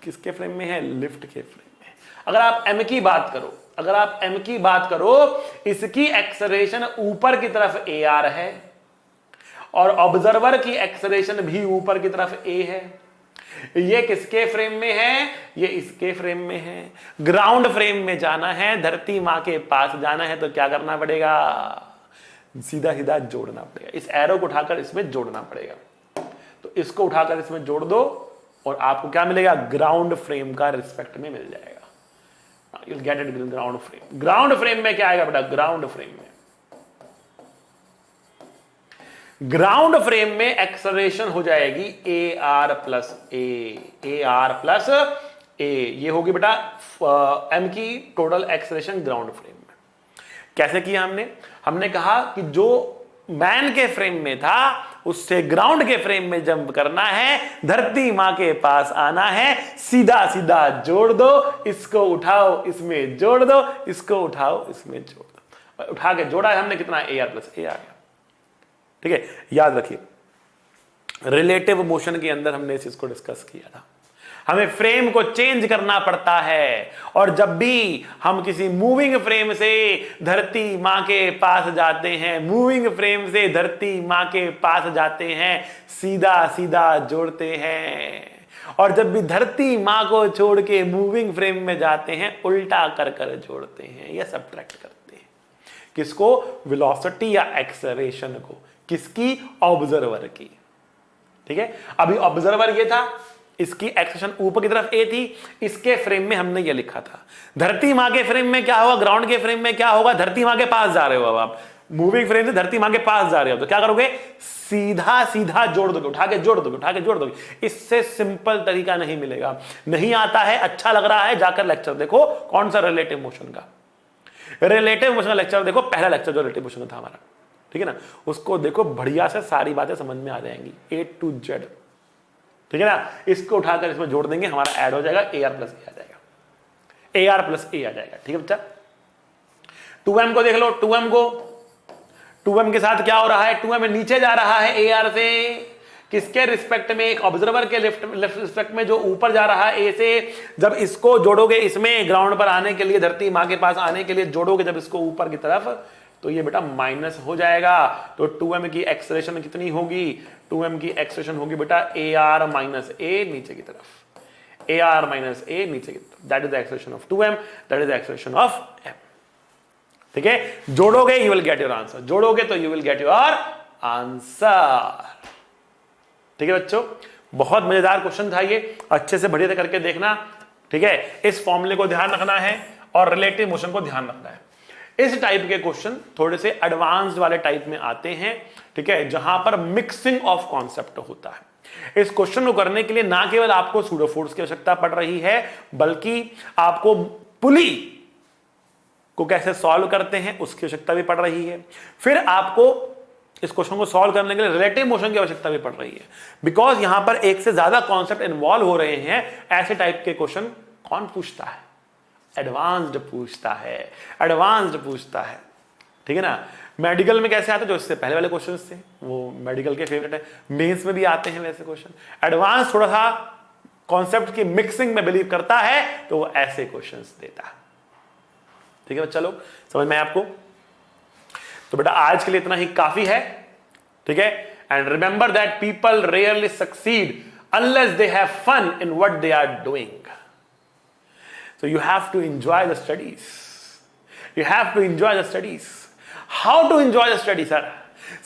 किसके फ्रेम में है, लिफ्ट के फ्रेम में। अगर आप m की बात करो, अगर आप m की बात करो, इसकी एक्सेलरेशन ऊपर की तरफ AR है, और ऑब्जर्वर की एक्सेलरेशन भी ऊपर की तरफ A है। ये किसके फ्रेम में है, ये इसके फ्रेम में है। ग्राउंड फ्रेम में जाना है, धरती मां के पास जाना है, तो क्या करना पड़ेगा, सीधा सीधा जोड़ना पड़ेगा। इस एरो को उठाकर इसमें जोड़ना पड़ेगा, तो इसको उठाकर इसमें जोड़ दो और आपको क्या मिलेगा, ग्राउंड फ्रेम का रिस्पेक्ट में मिल जाएगा। You will get it, ground frame. Ground frame में क्या आएगा बेटा, ग्राउंड फ्रेम में, ग्राउंड फ्रेम में एक्सेलरेशन हो जाएगी AR plus A, AR plus A। ये होगी बेटा m की टोटल एक्सेलरेशन ग्राउंड फ्रेम में। कैसे किया हमने कहा कि जो मैन के फ्रेम में था उससे ग्राउंड के फ्रेम में जंप करना है, धरती मां के पास आना है, सीधा सीधा जोड़ दो, इसको उठाओ इसमें जोड़ दो, इसको उठाओ इसमें जोड़ दो। उठा के जोड़ा है हमने, कितना AR प्लस A आ गया, ठीक है। याद रखिए रिलेटिव मोशन के अंदर हमने इस चीज को डिस्कस किया था। हमें फ्रेम को चेंज करना पड़ता है, और जब भी हम किसी मूविंग फ्रेम से धरती मां के पास जाते हैं, मूविंग फ्रेम से धरती मां के पास जाते हैं, सीधा सीधा जोड़ते हैं, और जब भी धरती मां को छोड़ के मूविंग फ्रेम में जाते हैं, उल्टा कर कर जोड़ते हैं या सब्ट्रैक्ट करते हैं। किसको? वेलोसिटी या एक्सेलरेशन को। किसकी? ऑब्जर्वर की। ठीक है, अभी ऑब्जर्वर ये था, इसकी एक्सेलरेशन ऊपर की तरफ ए थी, इसके फ्रेम में हमने ये लिखा था। धरती मां के फ्रेम में क्या होगा, ग्राउंड के फ्रेम में क्या होगा? धरती मां के पास जा रहे हो, अब आप मूविंग फ्रेम से धरती मां के पास जा रहे हो, तो क्या करोगे? सीधा सीधा जोड़ दोगे, उठा के जोड़ दोगे, उठा के जोड़ दोगे। इससे सिंपल तरीका नहीं मिलेगा। नहीं आता है, अच्छा लग रहा है, जाकर लेक्चर देखो कौन सा रिलेटिव मोशन का। रिलेटिव मोशन का लेक्चर देखो, पहला लेक्चर जो रिलेटिव मोशन था हमारा, ठीक है ना, उसको देखो, बढ़िया से सारी बातें समझ में आ जाएंगी A to Z। ठीक है ना, इसको उठाकर इसमें जोड़ देंगे, हमारा ऐड हो जाएगा, AR प्लस ए आ जाएगा, AR प्लस ए आ जाएगा। ठीक है बच्चा, 2m को देख लो, 2m के साथ क्या हो रहा है? 2m नीचे जा रहा है AR से, किसके रिस्पेक्ट में? एक ऑब्जर्वर के लेफ्ट रिस्पेक्ट में, जो ऊपर जा रहा है A से। जब इसको जोड़ोगे, इसमें ग्राउंड पर आने के लिए, धरती मां के पास आने के लिए जोड़ोगे जब इसको ऊपर की तरफ, तो ये बेटा माइनस हो जाएगा। तो 2m की एक्सेलरेशन कितनी होगी? 2m की एक्सेलरेशन होगी बेटा AR माइनस A नीचे की तरफ, AR माइनस A नीचे की तरफ। That is the acceleration of 2m, that is the acceleration of m। ठीक है, जोड़ोगे you will get your answer, जोड़ोगे तो you will get your answer. ठीक है बच्चों, बहुत मजेदार क्वेश्चन था ये, अच्छे से बढ़िया से करके देखना। ठीक है, इस फॉर्मूले को ध्यान रखना है और रिलेटिव मोशन को ध्यान रखना है। इस टाइप के क्वेश्चन थोड़े से एडवांस्ड वाले टाइप में आते हैं, ठीक है, जहां पर मिक्सिंग ऑफ कॉन्सेप्ट होता है। इस क्वेश्चन को करने के लिए ना केवल आपको सूडो फोर्स की आवश्यकता पड़ रही है, बल्कि आपको पुली को कैसे सॉल्व करते हैं उसकी आवश्यकता भी पड़ रही है। फिर आपको इस क्वेश्चन को सॉल्व करने के लिए रिलेटिव मोशन की आवश्यकता भी पड़ रही है, बिकॉज यहां पर एक से ज्यादा कॉन्सेप्ट इन्वॉल्व हो रहे हैं। ऐसे टाइप के क्वेश्चन कौन पूछता है? एडवांस्ड पूछता है, एडवांस्ड पूछता है। ठीक है ना, मेडिकल में कैसे आते हैं, जो इससे पहले वाले क्वेश्चन थे वो मेडिकल के फेवरेट है, मेंस में भी आते हैं वैसे क्वेश्चन। एडवांस थोड़ा सा कॉन्सेप्ट की मिक्सिंग में बिलीव करता है, तो वो ऐसे क्वेश्चंस देता है। ठीक है बच्चा लोग, समझ में आपको? तो बेटा आज के लिए इतना ही काफी है। ठीक है, and remember that people rarely succeed unless they have fun in what they are doing. So you have to enjoy the studies. You have to enjoy the studies. How to enjoy the studies, sir?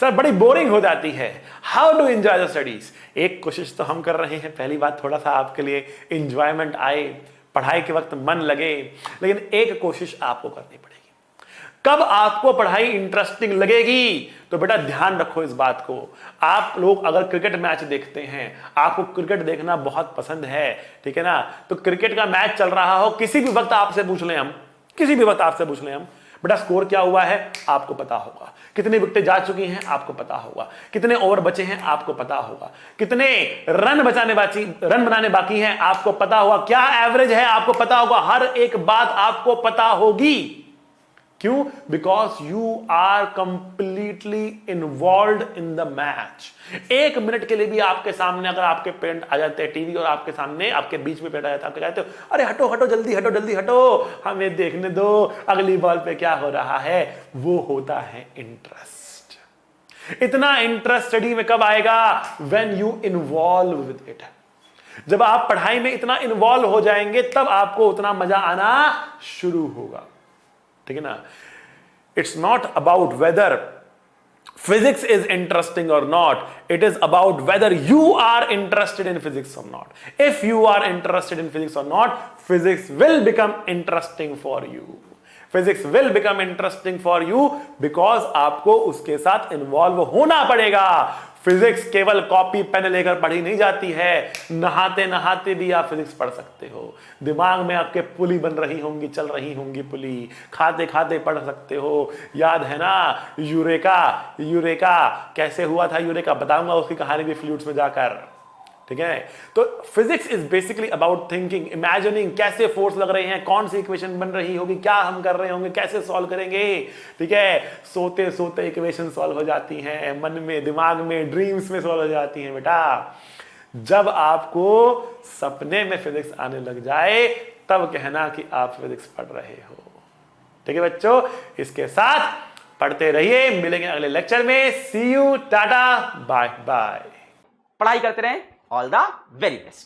Sir बड़ी boring हो जाती है। How to enjoy the studies? एक कोशिश तो हम कर रहे हैं, पहली बात थोड़ा सा आपके लिए enjoyment आए, पढ़ाई के वक्त मन लगे, लेकिन एक कोशिश आपको करनी पड़ेगी। कब आपको पढ़ाई इंटरेस्टिंग लगेगी? तो बेटा ध्यान रखो इस बात को। आप लोग अगर क्रिकेट मैच देखते हैं, आपको क्रिकेट देखना बहुत पसंद है, ठीक है ना, तो क्रिकेट का मैच चल रहा हो, किसी भी वक्त आपसे पूछ लें हम, किसी भी वक्त आपसे पूछ लें हम, बेटा स्कोर क्या हुआ है, आपको पता होगा। कितनी विकेटें जा चुकी हैं, आपको पता होगा। कितने ओवर बचे हैं, आपको पता होगा। कितने रन बनाने बाकी हैं, आपको पता होगा। क्या एवरेज है, आपको पता होगा। हर एक बात आपको पता होगी। क्यों? Because you are completely involve in the match. एक मिनट के लिए भी आपके सामने अगर आपके पेरेंट आ जाते हैं टीवी और आपके सामने, आपके बीच में पेरेंट आ जाता है, आपके कहते हो अरे हटो हटो जल्दी हटो जल्दी हटो, हमें देखने दो अगली बॉल पे क्या हो रहा है, वो होता है इंटरेस्ट। इतना इंटरेस्ट स्टडी में कब आएगा? When you involve with it. जब आप पढ़ाई में इतना इन्वॉल्व हो जाएंगे, तब आपको उतना मजा आना शुरू होगा। ठीक है ना, it's not about whether physics is interesting और not, it is about whether you are interested in physics और not. If you are interested in physics और not, physics will become interesting for you. Physics will become interesting for you because आपको उसके साथ involve होना पड़ेगा। Physics केवल copy pen लेकर पढ़ी नहीं जाती है, नहाते नहाते भी आप फिजिक्स पढ़ सकते हो। दिमाग में आपके पुली बन रही होंगी, चल रही होंगी पुली, खाते खाते पढ़ सकते हो। याद है ना यूरेका? यूरेका कैसे हुआ था? यूरेका बताऊंगा उसकी कहानी भी फ्लूइड्स में जाकर। ठीक है। तो physics is basically about thinking, imagining, कैसे फोर्स लग रहे हैं, कौन सी इक्वेशन बन रही होगी, क्या हम कर रहे होंगे, कैसे सॉल्व करेंगे। ठीक है, सोते सोते इक्वेशन सॉल्व हो जाती हैं, मन में, दिमाग में, ड्रीम्स में सॉल्व हो जाती हैं बेटा। जब आपको सपने में फिजिक्स आने लग जाए तब कहना कि आप फिजिक्स पढ़ रहे हो। ठीक है बच्चों, इसके साथ पढ़ते रहिए, मिलेंगे अगले लेक्चर में। सी यू, टाटा, बाय बाय। पढ़ाई करते रहें। All the very best.